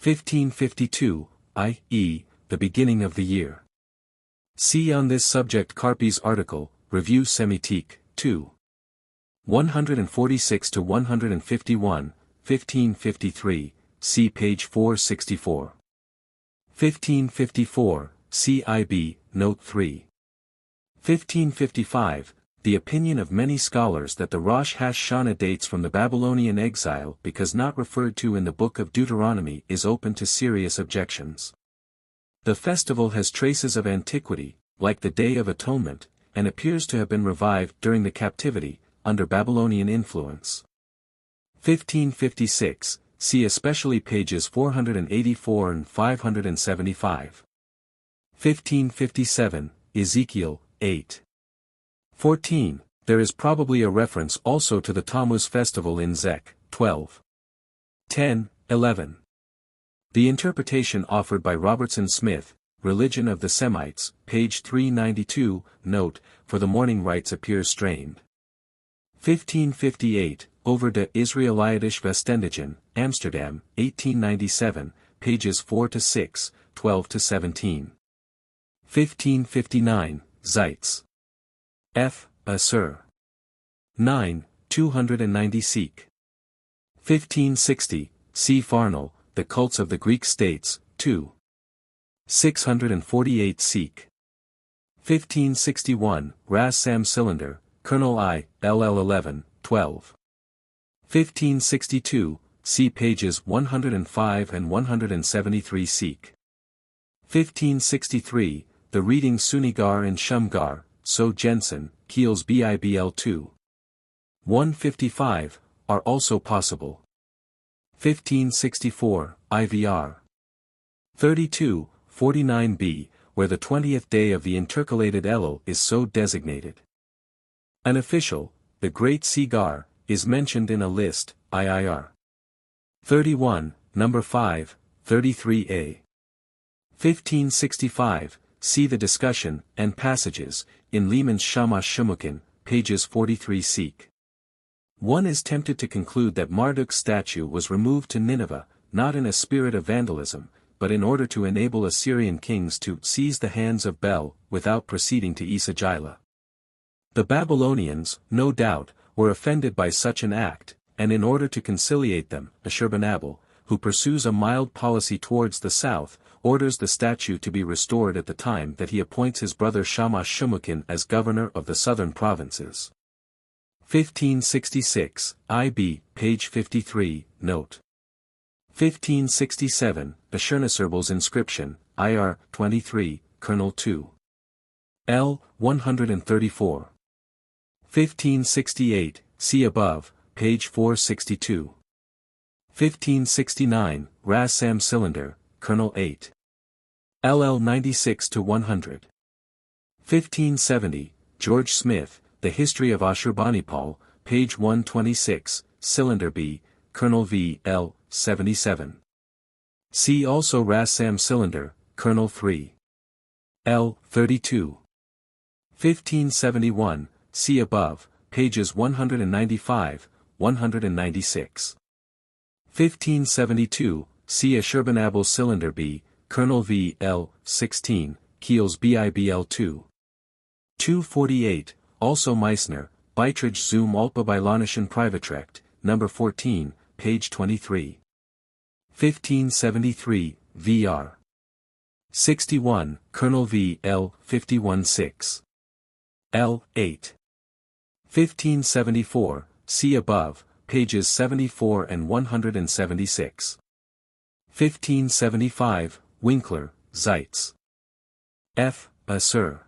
1552, i.e., the beginning of the year. See on this subject Carpi's article, Revue Sémitique, 2. 146-151, 1553, see page 464. 1554, CIB, Note 3. 1555, the opinion of many scholars that the Rosh Hashanah dates from the Babylonian exile because not referred to in the Book of Deuteronomy is open to serious objections. The festival has traces of antiquity, like the Day of Atonement, and appears to have been revived during the captivity, under Babylonian influence. 1556, see especially pages 484 and 575. 1557, Ezekiel, 8. 14, there is probably a reference also to the Tammuz festival in Zech, 12. 10, 11. The interpretation offered by Robertson Smith, Religion of the Semites, page 392, note, for the mourning rites appears strained. 1558, Over de Israelitische Verständigen, Amsterdam, 1897, pages 4-6, 12-17. 1559, Zeitz. F. Assur. 9, 290 seq. 1560, C. Farnell, The Cults of the Greek States, 2. 648 seq. 1561, Ras Sam Cylinder, Colonel I, LL 11, 12. 1562, see pages 105 and 173 seq. 1563, The Reading Sunigar and Shumgar, So Jensen, Keels Bibl 2. 155, are also possible. 1564, IVR. 32, 49b, where the 20th day of the intercalated Elul is so designated. An official, the Great Sigar, is mentioned in a list, IIR. 31, number 5, 33a. 1565, see the discussion and passages, in Lehman's Shamash Shumukin, pages 43 seq. One is tempted to conclude that Marduk's statue was removed to Nineveh, not in a spirit of vandalism, but in order to enable Assyrian kings to seize the hands of Bel, without proceeding to Esagila. The Babylonians, no doubt, were offended by such an act, and in order to conciliate them, Ashurbanabal, who pursues a mild policy towards the south, orders the statue to be restored at the time that he appoints his brother Shamash Shumukin as governor of the southern provinces. 1566, IB, page 53, note. 1567, Ashurnasirbal's inscription, IR, 23, Colonel 2. L, 134. 1568, see above, page 462. 1569, Ras Sam Cylinder, Colonel 8. LL 96 to 100. 1570, George Smith, The History of Ashurbanipal, page 126, Cylinder B, Colonel V. L. 77. See also Ras Sam Cylinder, Colonel 3. L. 32. 1571, see above, pages 195, 196. 1572, see Ashurbanabal Cylinder B, Colonel V. L. 16, Keels Bibl 2. 248, also Meissner, Beiträge zum Altbabylonischen Privatrecht, number 14, page 23. 1573, Vr. 61, Colonel V. L. 51-6. L. 8. 1574, see above, pages 74 and 176. 1575, Winkler, Zeitz. F. Assur.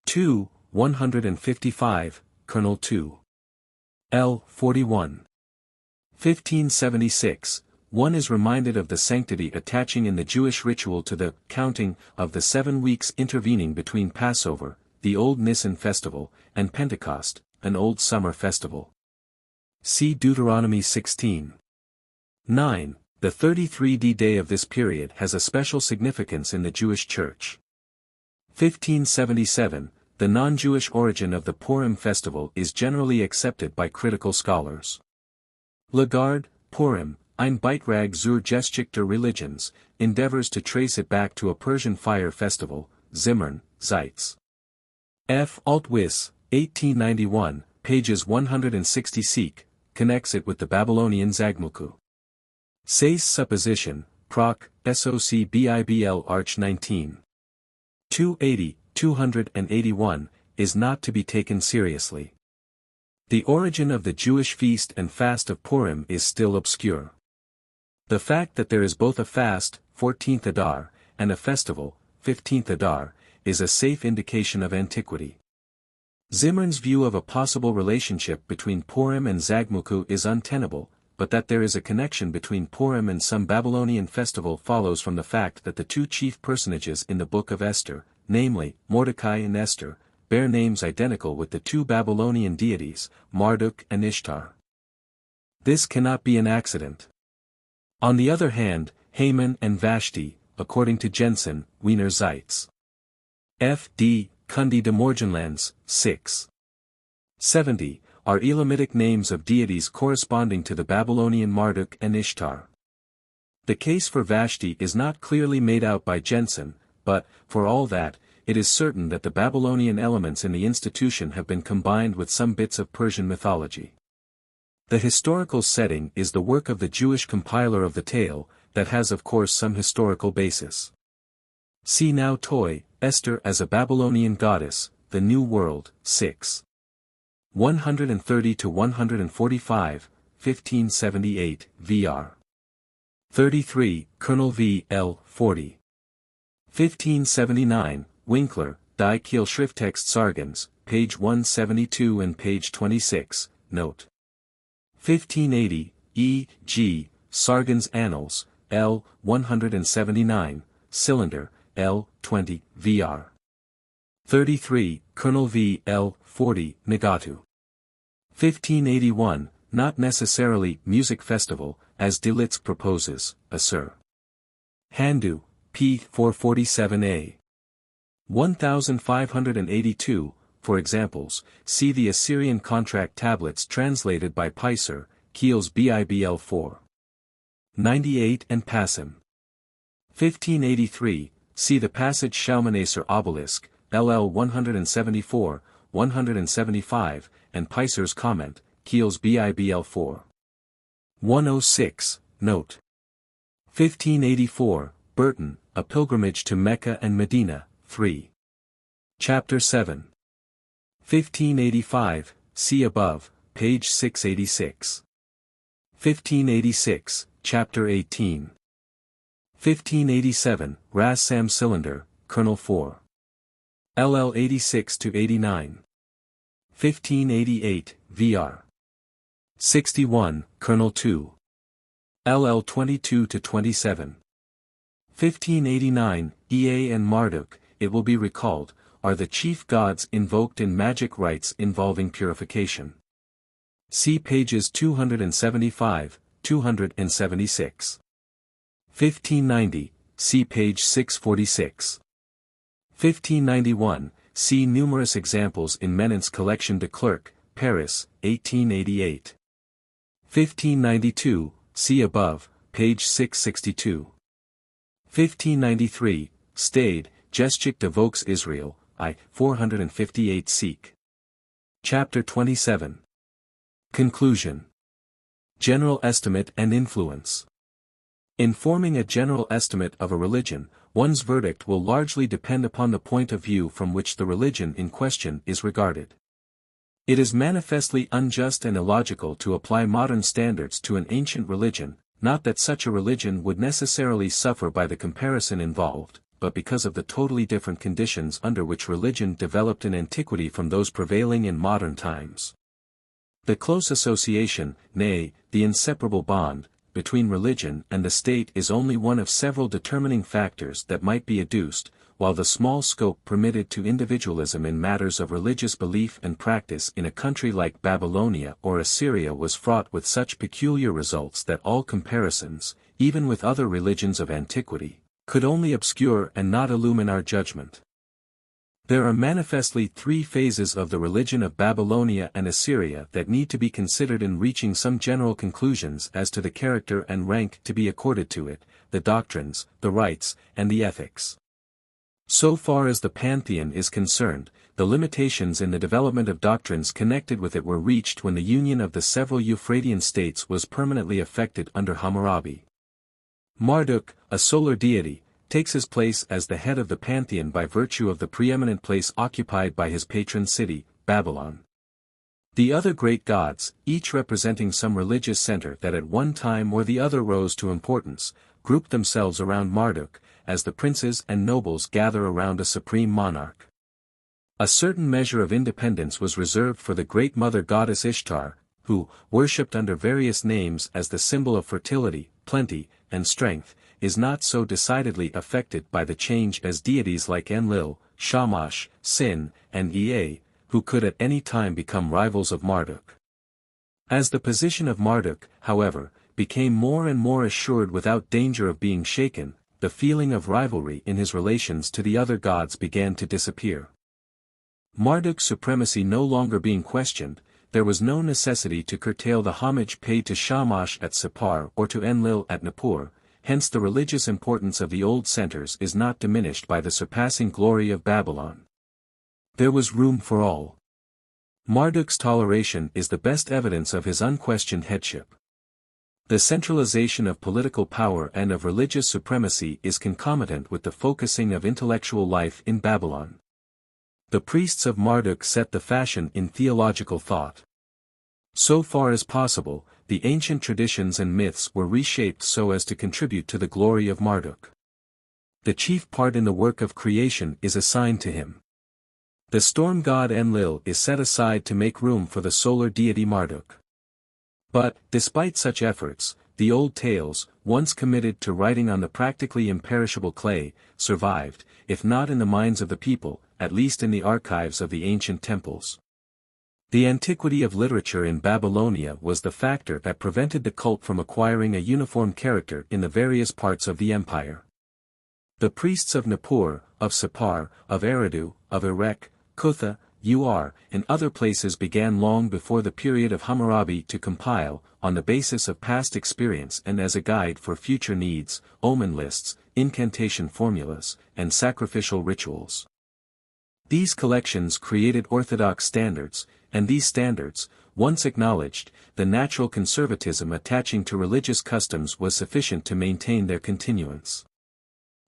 2, 155, Colonel 2. L. 41. 1576, one is reminded of the sanctity attaching in the Jewish ritual to the counting of the 7 weeks intervening between Passover, the Old Nisan festival, and Pentecost, an Old Summer festival. See Deuteronomy 16. 9. The 33d day of this period has a special significance in the Jewish Church. 1577, the non-Jewish origin of the Purim festival is generally accepted by critical scholars. Lagarde, Purim, ein Beitrag zur Geschichte der Religions, endeavors to trace it back to a Persian fire festival, Zimmern, Zeitz. F. Altwis, 1891, pages 160 seq, connects it with the Babylonian Zagmuku. Say's supposition, Proc. Soc Bibl Arch 19. 280, 281, is not to be taken seriously. The origin of the Jewish feast and fast of Purim is still obscure. The fact that there is both a fast, 14th Adar, and a festival, 15th Adar, is a safe indication of antiquity. Zimmern's view of a possible relationship between Purim and Zagmuku is untenable, but that there is a connection between Purim and some Babylonian festival follows from the fact that the two chief personages in the Book of Esther, namely, Mordecai and Esther, bear names identical with the two Babylonian deities, Marduk and Ishtar. This cannot be an accident. On the other hand, Haman and Vashti, according to Jensen, Wiener Zeitz. F. D. Kunde de Morgenlands, 6. 70, are Elamitic names of deities corresponding to the Babylonian Marduk and Ishtar. The case for Vashti is not clearly made out by Jensen, but, for all that, it is certain that the Babylonian elements in the institution have been combined with some bits of Persian mythology. The historical setting is the work of the Jewish compiler of the tale, that has of course some historical basis. See now Toy, Esther as a Babylonian goddess, The New World, 6. 130-145, 1578, vr. 33, Colonel V. L. 40. 1579, Winkler, Die Kielschrifttext Sargens, page 172 and page 26, note. 1580, E. G. Sargens Annals, L. 179, Cylinder, L. 20, vr. 33, Colonel V. L. 40, Nagatu. 1581, not necessarily music festival, as Delitzsch proposes, Assur. Handu, p. 447a. 1582, for examples, see the Assyrian contract tablets translated by Peiser, Kiel's BIBL 4. 98 and Passim. 1583, see the passage Shalmaneser obelisk, LL 174, 175, and Peiser's comment, Kiel's BIBL 4. 106, note. 1584, Burton, A Pilgrimage to Mecca and Medina, 3. Chapter 7. 1585, see above, page 686. 1586, Chapter 18. 1587, Ras Sam Cylinder, Colonel 4. LL 86-89. 1588, Vr. 61, Colonel 2. LL 22-27. 1589, Ea and Marduk, it will be recalled, are the chief gods invoked in magic rites involving purification. See pages 275, 276. 1590, see page 646. 1591, see numerous examples in Menant's collection de Clercq, Paris, 1888. 1592, see above, page 662. 1593, Stade, Geschichte de Volks Israel, I. 458 seq. Chapter 27. Conclusion. General estimate and influence. In forming a general estimate of a religion, one's verdict will largely depend upon the point of view from which the religion in question is regarded. It is manifestly unjust and illogical to apply modern standards to an ancient religion, not that such a religion would necessarily suffer by the comparison involved, but because of the totally different conditions under which religion developed in antiquity from those prevailing in modern times. The close association, nay, the inseparable bond, between religion and the state is only one of several determining factors that might be adduced, while the small scope permitted to individualism in matters of religious belief and practice in a country like Babylonia or Assyria was fraught with such peculiar results that all comparisons, even with other religions of antiquity, could only obscure and not illumine our judgment. There are manifestly three phases of the religion of Babylonia and Assyria that need to be considered in reaching some general conclusions as to the character and rank to be accorded to it, the doctrines, the rites, and the ethics. So far as the pantheon is concerned, the limitations in the development of doctrines connected with it were reached when the union of the several Euphratean states was permanently effected under Hammurabi. Marduk, a solar deity, takes his place as the head of the pantheon by virtue of the preeminent place occupied by his patron city, Babylon. The other great gods, each representing some religious center that at one time or the other rose to importance, grouped themselves around Marduk, as the princes and nobles gather around a supreme monarch. A certain measure of independence was reserved for the great mother goddess Ishtar, who, worshipped under various names as the symbol of fertility, plenty, and strength, is not so decidedly affected by the change as deities like Enlil, Shamash, Sin, and Ea, who could at any time become rivals of Marduk. As the position of Marduk, however, became more and more assured without danger of being shaken, the feeling of rivalry in his relations to the other gods began to disappear. Marduk's supremacy no longer being questioned, there was no necessity to curtail the homage paid to Shamash at Sippar or to Enlil at Nippur, hence the religious importance of the old centers is not diminished by the surpassing glory of Babylon. There was room for all. Marduk's toleration is the best evidence of his unquestioned headship. The centralization of political power and of religious supremacy is concomitant with the focusing of intellectual life in Babylon. The priests of Marduk set the fashion in theological thought. So far as possible, the ancient traditions and myths were reshaped so as to contribute to the glory of Marduk. The chief part in the work of creation is assigned to him. The storm god Enlil is set aside to make room for the solar deity Marduk. But, despite such efforts, the old tales, once committed to writing on the practically imperishable clay, survived, if not in the minds of the people, at least in the archives of the ancient temples. The antiquity of literature in Babylonia was the factor that prevented the cult from acquiring a uniform character in the various parts of the empire. The priests of Nippur, of Sippar, of Eridu, of Erech, Kutha, Ur, and other places began long before the period of Hammurabi to compile, on the basis of past experience and as a guide for future needs, omen lists, incantation formulas, and sacrificial rituals. These collections created orthodox standards, and these standards, once acknowledged, the natural conservatism attaching to religious customs was sufficient to maintain their continuance.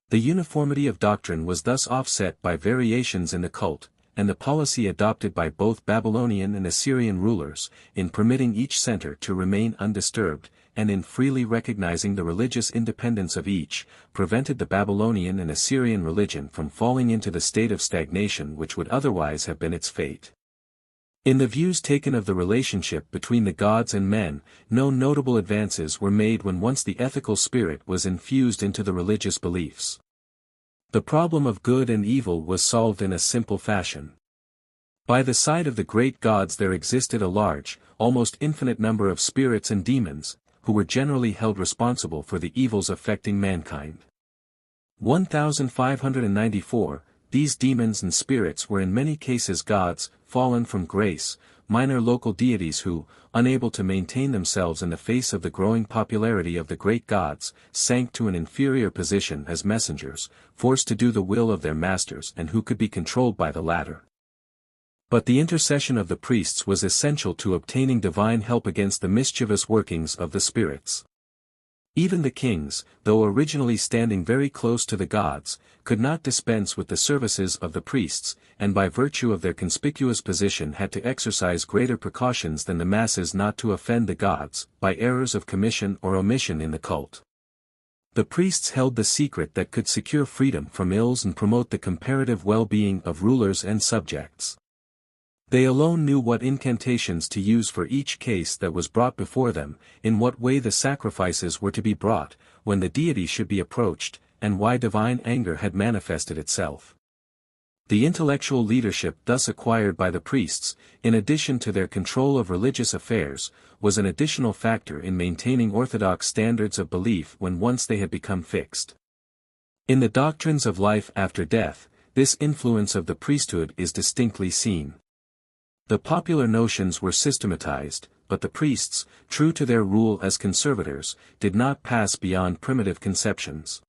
The uniformity of doctrine was thus offset by variations in the cult, and the policy adopted by both Babylonian and Assyrian rulers, in permitting each center to remain undisturbed, and in freely recognizing the religious independence of each, prevented the Babylonian and Assyrian religion from falling into the state of stagnation which would otherwise have been its fate. In the views taken of the relationship between the gods and men, no notable advances were made when once the ethical spirit was infused into the religious beliefs. The problem of good and evil was solved in a simple fashion. By the side of the great gods there existed a large, almost infinite number of spirits and demons, who were generally held responsible for the evils affecting mankind. 1594, these demons and spirits were in many cases gods, fallen from grace, minor local deities who, unable to maintain themselves in the face of the growing popularity of the great gods, sank to an inferior position as messengers, forced to do the will of their masters and who could be controlled by the latter. But the intercession of the priests was essential to obtaining divine help against the mischievous workings of the spirits. Even the kings, though originally standing very close to the gods, could not dispense with the services of the priests, and by virtue of their conspicuous position had to exercise greater precautions than the masses not to offend the gods, by errors of commission or omission in the cult. The priests held the secret that could secure freedom from ills and promote the comparative well-being of rulers and subjects. They alone knew what incantations to use for each case that was brought before them, in what way the sacrifices were to be brought, when the deity should be approached, and why divine anger had manifested itself. The intellectual leadership thus acquired by the priests, in addition to their control of religious affairs, was an additional factor in maintaining orthodox standards of belief when once they had become fixed. In the doctrines of life after death, this influence of the priesthood is distinctly seen. The popular notions were systematized, but the priests, true to their rule as conservators, did not pass beyond primitive conceptions.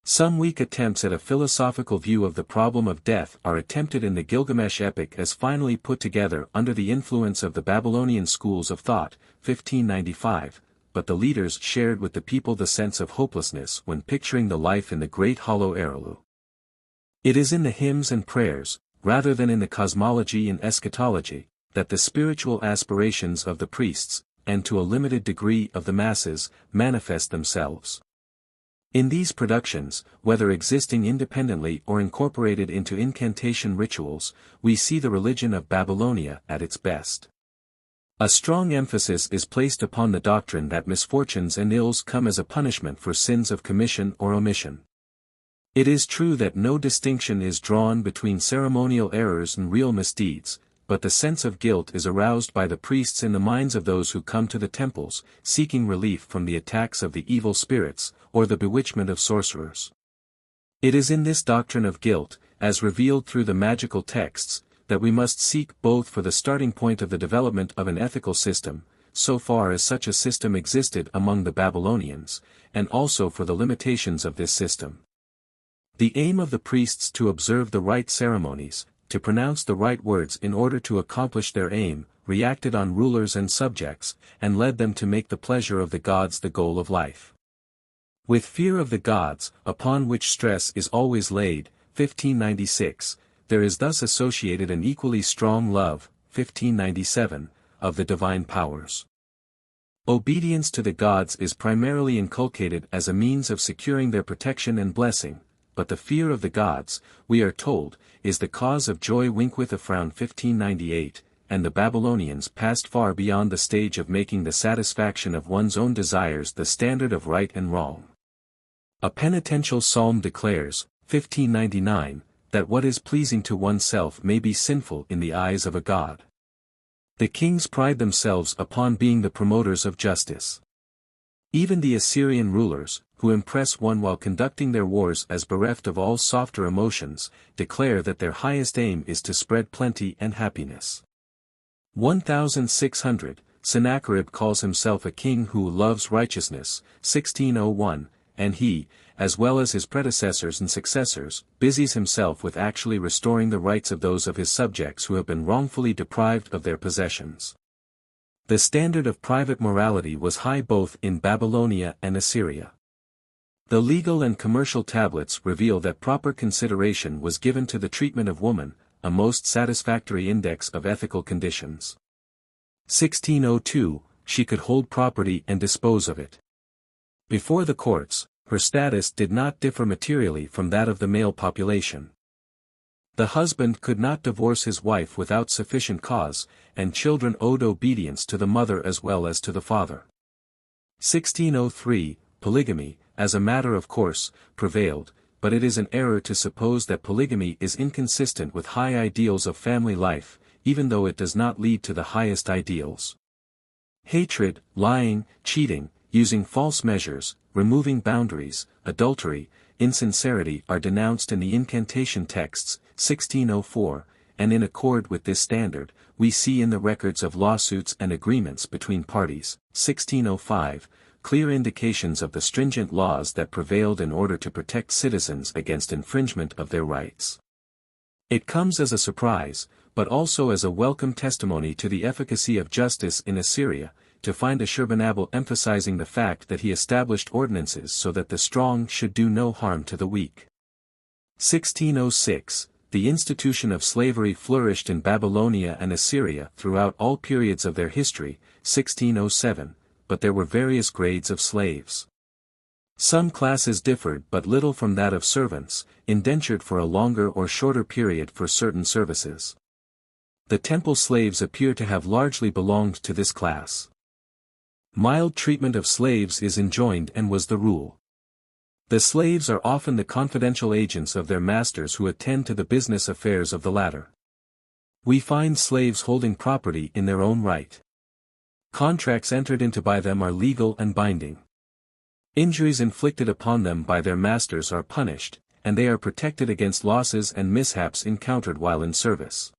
Some weak attempts at a philosophical view of the problem of death are attempted in the Gilgamesh epic as finally put together under the influence of the Babylonian schools of thought, 1595, but the leaders shared with the people the sense of hopelessness when picturing the life in the great hollow Erilu. It is in the hymns and prayers, rather than in the cosmology and eschatology, that the spiritual aspirations of the priests, and to a limited degree of the masses, manifest themselves. In these productions, whether existing independently or incorporated into incantation rituals, we see the religion of Babylonia at its best. A strong emphasis is placed upon the doctrine that misfortunes and ills come as a punishment for sins of commission or omission. It is true that no distinction is drawn between ceremonial errors and real misdeeds, but the sense of guilt is aroused by the priests in the minds of those who come to the temples, seeking relief from the attacks of the evil spirits, or the bewitchment of sorcerers. It is in this doctrine of guilt, as revealed through the magical texts, that we must seek both for the starting point of the development of an ethical system, so far as such a system existed among the Babylonians, and also for the limitations of this system. The aim of the priests to observe the right ceremonies, to pronounce the right words in order to accomplish their aim, reacted on rulers and subjects, and led them to make the pleasure of the gods the goal of life. With fear of the gods, upon which stress is always laid, 1596, there is thus associated an equally strong love, 1597, of the divine powers. Obedience to the gods is primarily inculcated as a means of securing their protection and blessing, but the fear of the gods, we are told, is the cause of joy. Winkwith around 1598, and the Babylonians passed far beyond the stage of making the satisfaction of one's own desires the standard of right and wrong. A penitential psalm declares, 1599, that what is pleasing to oneself may be sinful in the eyes of a god. The kings pride themselves upon being the promoters of justice. Even the Assyrian rulers, who impress one while conducting their wars as bereft of all softer emotions, declare that their highest aim is to spread plenty and happiness. 1600, Sennacherib calls himself a king who loves righteousness, 1601, and he, as well as his predecessors and successors, busies himself with actually restoring the rights of those of his subjects who have been wrongfully deprived of their possessions. The standard of private morality was high both in Babylonia and Assyria. The legal and commercial tablets reveal that proper consideration was given to the treatment of woman, a most satisfactory index of ethical conditions. 1602, she could hold property and dispose of it. Before the courts, her status did not differ materially from that of the male population. The husband could not divorce his wife without sufficient cause, and children owed obedience to the mother as well as to the father. 1603, polygamy, as a matter of course, prevailed, but it is an error to suppose that polygamy is inconsistent with high ideals of family life, even though it does not lead to the highest ideals. Hatred, lying, cheating, using false measures, removing boundaries, adultery, insincerity are denounced in the incantation texts, 1604, and in accord with this standard, we see in the records of lawsuits and agreements between parties, 1605, clear indications of the stringent laws that prevailed in order to protect citizens against infringement of their rights. It comes as a surprise, but also as a welcome testimony to the efficacy of justice in Assyria, to find Ashurbanabal emphasizing the fact that he established ordinances so that the strong should do no harm to the weak. 1606, the institution of slavery flourished in Babylonia and Assyria throughout all periods of their history, 1607, but there were various grades of slaves. Some classes differed but little from that of servants, indentured for a longer or shorter period for certain services. The temple slaves appear to have largely belonged to this class. Mild treatment of slaves is enjoined and was the rule. The slaves are often the confidential agents of their masters who attend to the business affairs of the latter. We find slaves holding property in their own right. Contracts entered into by them are legal and binding. Injuries inflicted upon them by their masters are punished, and they are protected against losses and mishaps encountered while in service.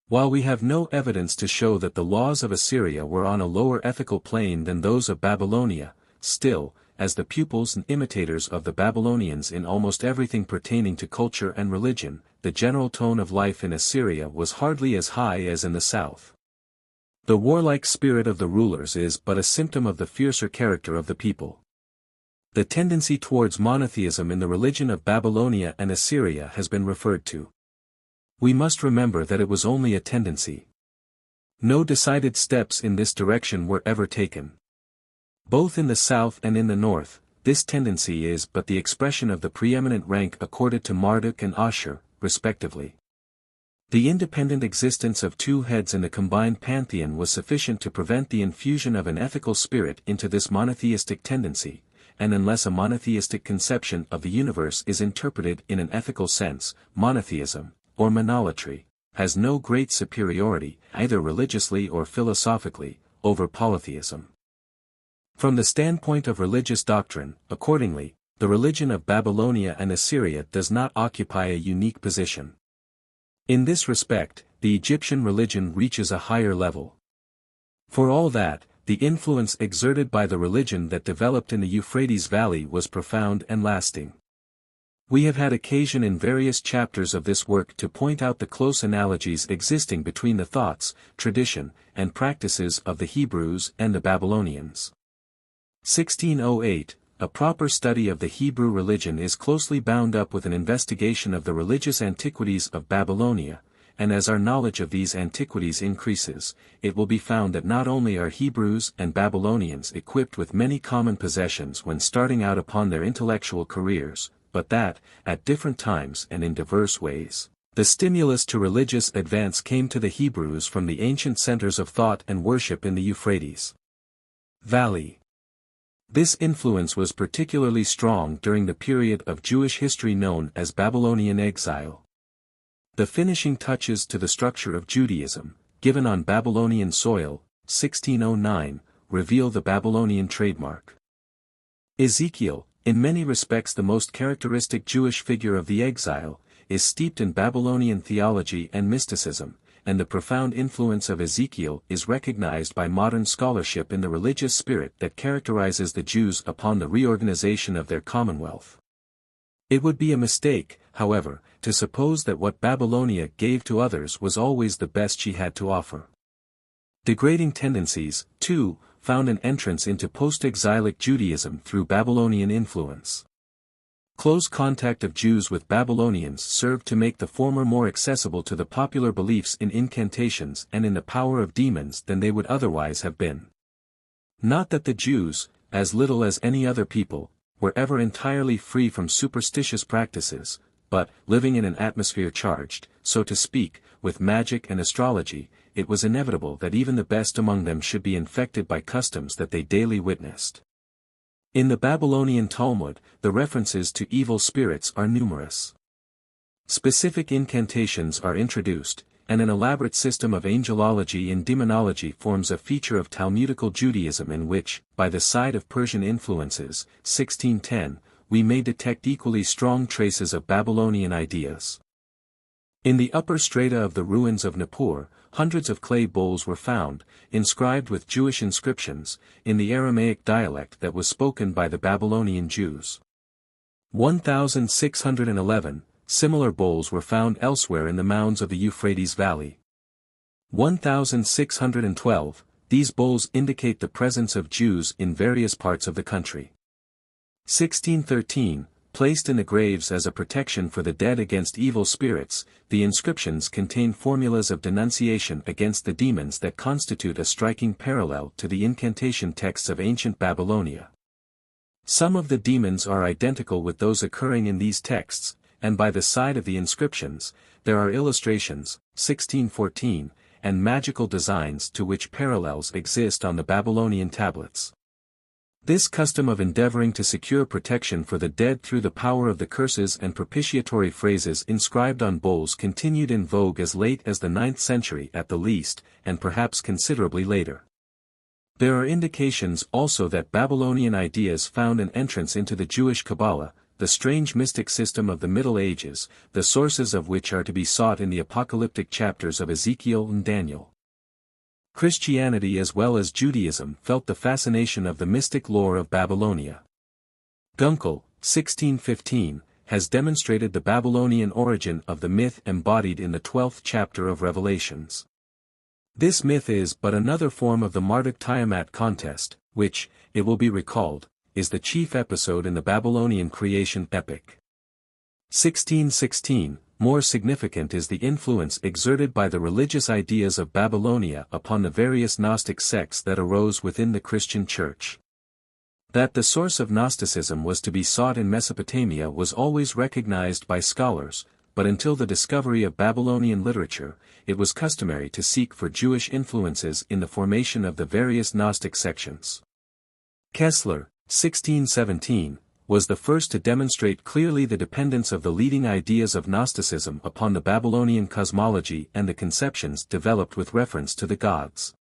While we have no evidence to show that the laws of Assyria were on a lower ethical plane than those of Babylonia, still, as the pupils and imitators of the Babylonians in almost everything pertaining to culture and religion, the general tone of life in Assyria was hardly as high as in the south. The warlike spirit of the rulers is but a symptom of the fiercer character of the people. The tendency towards monotheism in the religion of Babylonia and Assyria has been referred to. We must remember that it was only a tendency. No decided steps in this direction were ever taken. Both in the south and in the north, this tendency is but the expression of the preeminent rank accorded to Marduk and Ashur, respectively. The independent existence of two heads in the combined pantheon was sufficient to prevent the infusion of an ethical spirit into this monotheistic tendency, and unless a monotheistic conception of the universe is interpreted in an ethical sense, monotheism, or monolatry, has no great superiority, either religiously or philosophically, over polytheism. From the standpoint of religious doctrine, accordingly, the religion of Babylonia and Assyria does not occupy a unique position. In this respect, the Egyptian religion reaches a higher level. For all that, the influence exerted by the religion that developed in the Euphrates Valley was profound and lasting. We have had occasion in various chapters of this work to point out the close analogies existing between the thoughts, tradition, and practices of the Hebrews and the Babylonians. 1608, a proper study of the Hebrew religion is closely bound up with an investigation of the religious antiquities of Babylonia, and as our knowledge of these antiquities increases, it will be found that not only are Hebrews and Babylonians equipped with many common possessions when starting out upon their intellectual careers, but that, at different times and in diverse ways, the stimulus to religious advance came to the Hebrews from the ancient centers of thought and worship in the Euphrates Valley. This influence was particularly strong during the period of Jewish history known as Babylonian exile. The finishing touches to the structure of Judaism, given on Babylonian soil, 1609, reveal the Babylonian trademark. Ezekiel, in many respects the most characteristic Jewish figure of the exile, is steeped in Babylonian theology and mysticism, and the profound influence of Ezekiel is recognized by modern scholarship in the religious spirit that characterizes the Jews upon the reorganization of their commonwealth. It would be a mistake, however, to suppose that what Babylonia gave to others was always the best she had to offer. Degrading tendencies, too, found an entrance into post-exilic Judaism through Babylonian influence. Close contact of Jews with Babylonians served to make the former more accessible to the popular beliefs in incantations and in the power of demons than they would otherwise have been. Not that the Jews, as little as any other people, were ever entirely free from superstitious practices, but, living in an atmosphere charged, so to speak, with magic and astrology, it was inevitable that even the best among them should be infected by customs that they daily witnessed. In the Babylonian Talmud, the references to evil spirits are numerous. Specific incantations are introduced, and an elaborate system of angelology and demonology forms a feature of Talmudical Judaism in which, by the side of Persian influences, 1610, we may detect equally strong traces of Babylonian ideas. In the upper strata of the ruins of Nippur, hundreds of clay bowls were found, inscribed with Jewish inscriptions, in the Aramaic dialect that was spoken by the Babylonian Jews. 1611, similar bowls were found elsewhere in the mounds of the Euphrates Valley. 1612, these bowls indicate the presence of Jews in various parts of the country. 1613, placed in the graves as a protection for the dead against evil spirits, the inscriptions contain formulas of denunciation against the demons that constitute a striking parallel to the incantation texts of ancient Babylonia. Some of the demons are identical with those occurring in these texts, and by the side of the inscriptions, there are illustrations, 1614, and magical designs to which parallels exist on the Babylonian tablets. This custom of endeavoring to secure protection for the dead through the power of the curses and propitiatory phrases inscribed on bowls continued in vogue as late as the 9th century at the least, and perhaps considerably later. There are indications also that Babylonian ideas found an entrance into the Jewish Kabbalah, the strange mystic system of the Middle Ages, the sources of which are to be sought in the apocalyptic chapters of Ezekiel and Daniel. Christianity as well as Judaism felt the fascination of the mystic lore of Babylonia. Gunkel, 1615, has demonstrated the Babylonian origin of the myth embodied in the 12th chapter of Revelations. This myth is but another form of the Marduk-Tiamat contest, which, it will be recalled, is the chief episode in the Babylonian creation epic. 1616, more significant is the influence exerted by the religious ideas of Babylonia upon the various Gnostic sects that arose within the Christian Church. That the source of Gnosticism was to be sought in Mesopotamia was always recognized by scholars, but until the discovery of Babylonian literature, it was customary to seek for Jewish influences in the formation of the various Gnostic sections. Kessler, 1617, was the first to demonstrate clearly the dependence of the leading ideas of Gnosticism upon the Babylonian cosmology and the conceptions developed with reference to the gods.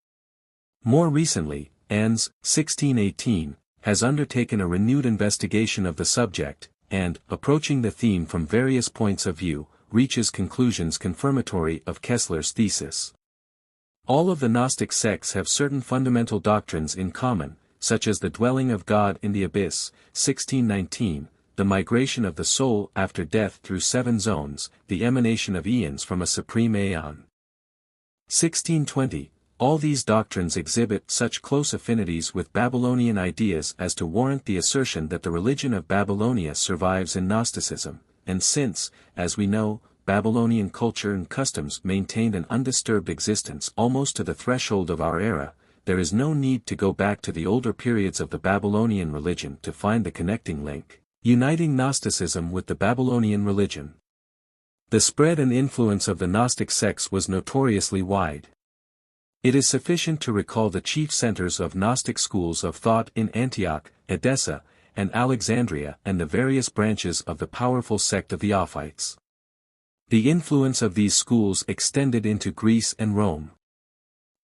More recently, Enns, 1618, has undertaken a renewed investigation of the subject, and, approaching the theme from various points of view, reaches conclusions confirmatory of Kessler's thesis. All of the Gnostic sects have certain fundamental doctrines in common, such as the dwelling of God in the abyss, 1619, the migration of the soul after death through 7 zones, the emanation of eons from a supreme aeon. 1620, all these doctrines exhibit such close affinities with Babylonian ideas as to warrant the assertion that the religion of Babylonia survives in Gnosticism, and since, as we know, Babylonian culture and customs maintained an undisturbed existence almost to the threshold of our era, there is no need to go back to the older periods of the Babylonian religion to find the connecting link, uniting Gnosticism with the Babylonian religion. The spread and influence of the Gnostic sects was notoriously wide. It is sufficient to recall the chief centers of Gnostic schools of thought in Antioch, Edessa, and Alexandria and the various branches of the powerful sect of the Ophites. The influence of these schools extended into Greece and Rome.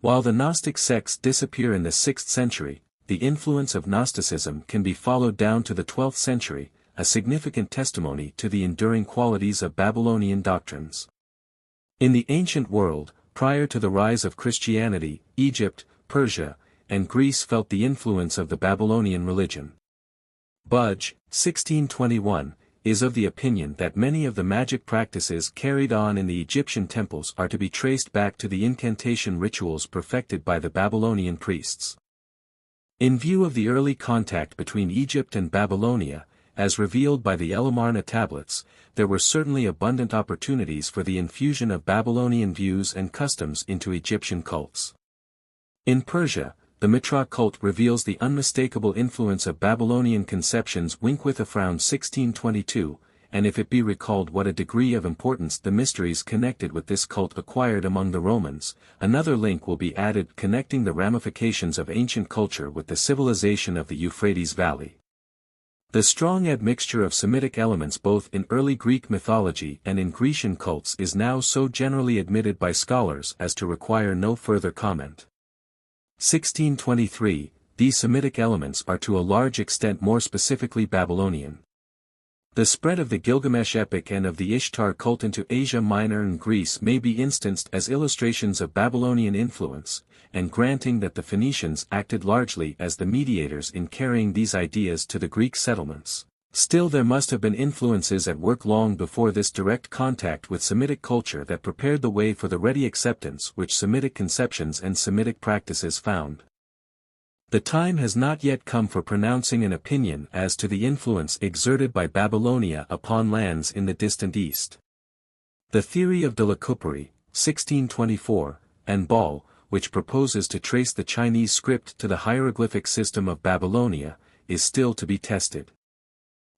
While the Gnostic sects disappear in the 6th century, the influence of Gnosticism can be followed down to the 12th century, a significant testimony to the enduring qualities of Babylonian doctrines. In the ancient world, prior to the rise of Christianity, Egypt, Persia, and Greece felt the influence of the Babylonian religion. Budge, 1621, is of the opinion that many of the magic practices carried on in the Egyptian temples are to be traced back to the incantation rituals perfected by the Babylonian priests. In view of the early contact between Egypt and Babylonia, as revealed by the Elamarna tablets, there were certainly abundant opportunities for the infusion of Babylonian views and customs into Egyptian cults. In Persia, the Mitra cult reveals the unmistakable influence of Babylonian conceptions with around 1622, and if it be recalled what a degree of importance the mysteries connected with this cult acquired among the Romans, another link will be added connecting the ramifications of ancient culture with the civilization of the Euphrates Valley. The strong admixture of Semitic elements both in early Greek mythology and in Grecian cults is now so generally admitted by scholars as to require no further comment. 1623, these Semitic elements are to a large extent more specifically Babylonian. The spread of the Gilgamesh epic and of the Ishtar cult into Asia Minor and Greece may be instanced as illustrations of Babylonian influence, and granting that the Phoenicians acted largely as the mediators in carrying these ideas to the Greek settlements, still there must have been influences at work long before this direct contact with Semitic culture that prepared the way for the ready acceptance which Semitic conceptions and Semitic practices found. The time has not yet come for pronouncing an opinion as to the influence exerted by Babylonia upon lands in the distant East. The theory of de la Couperie, 1624, and Ball, which proposes to trace the Chinese script to the hieroglyphic system of Babylonia, is still to be tested.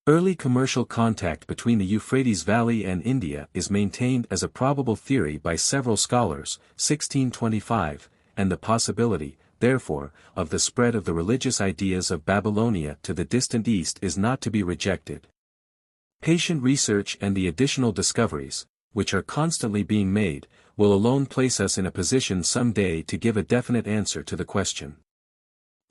Early commercial contact between the Euphrates Valley and India is maintained as a probable theory by several scholars, 1625, and the possibility, therefore, of the spread of the religious ideas of Babylonia to the distant East is not to be rejected. Patient research and the additional discoveries, which are constantly being made, will alone place us in a position someday to give a definite answer to the question.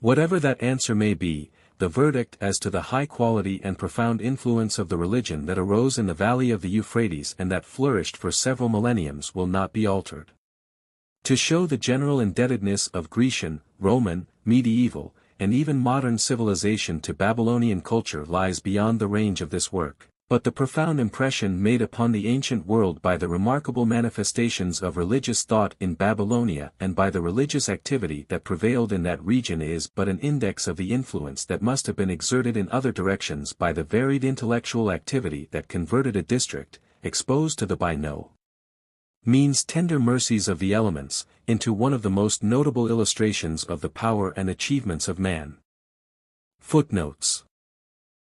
Whatever that answer may be, the verdict as to the high quality and profound influence of the religion that arose in the valley of the Euphrates and that flourished for several millenniums will not be altered. To show the general indebtedness of Grecian, Roman, medieval, and even modern civilization to Babylonian culture lies beyond the range of this work, but the profound impression made upon the ancient world by the remarkable manifestations of religious thought in Babylonia and by the religious activity that prevailed in that region is but an index of the influence that must have been exerted in other directions by the varied intellectual activity that converted a district, exposed to the by no means tender mercies of the elements, into one of the most notable illustrations of the power and achievements of man. Footnotes.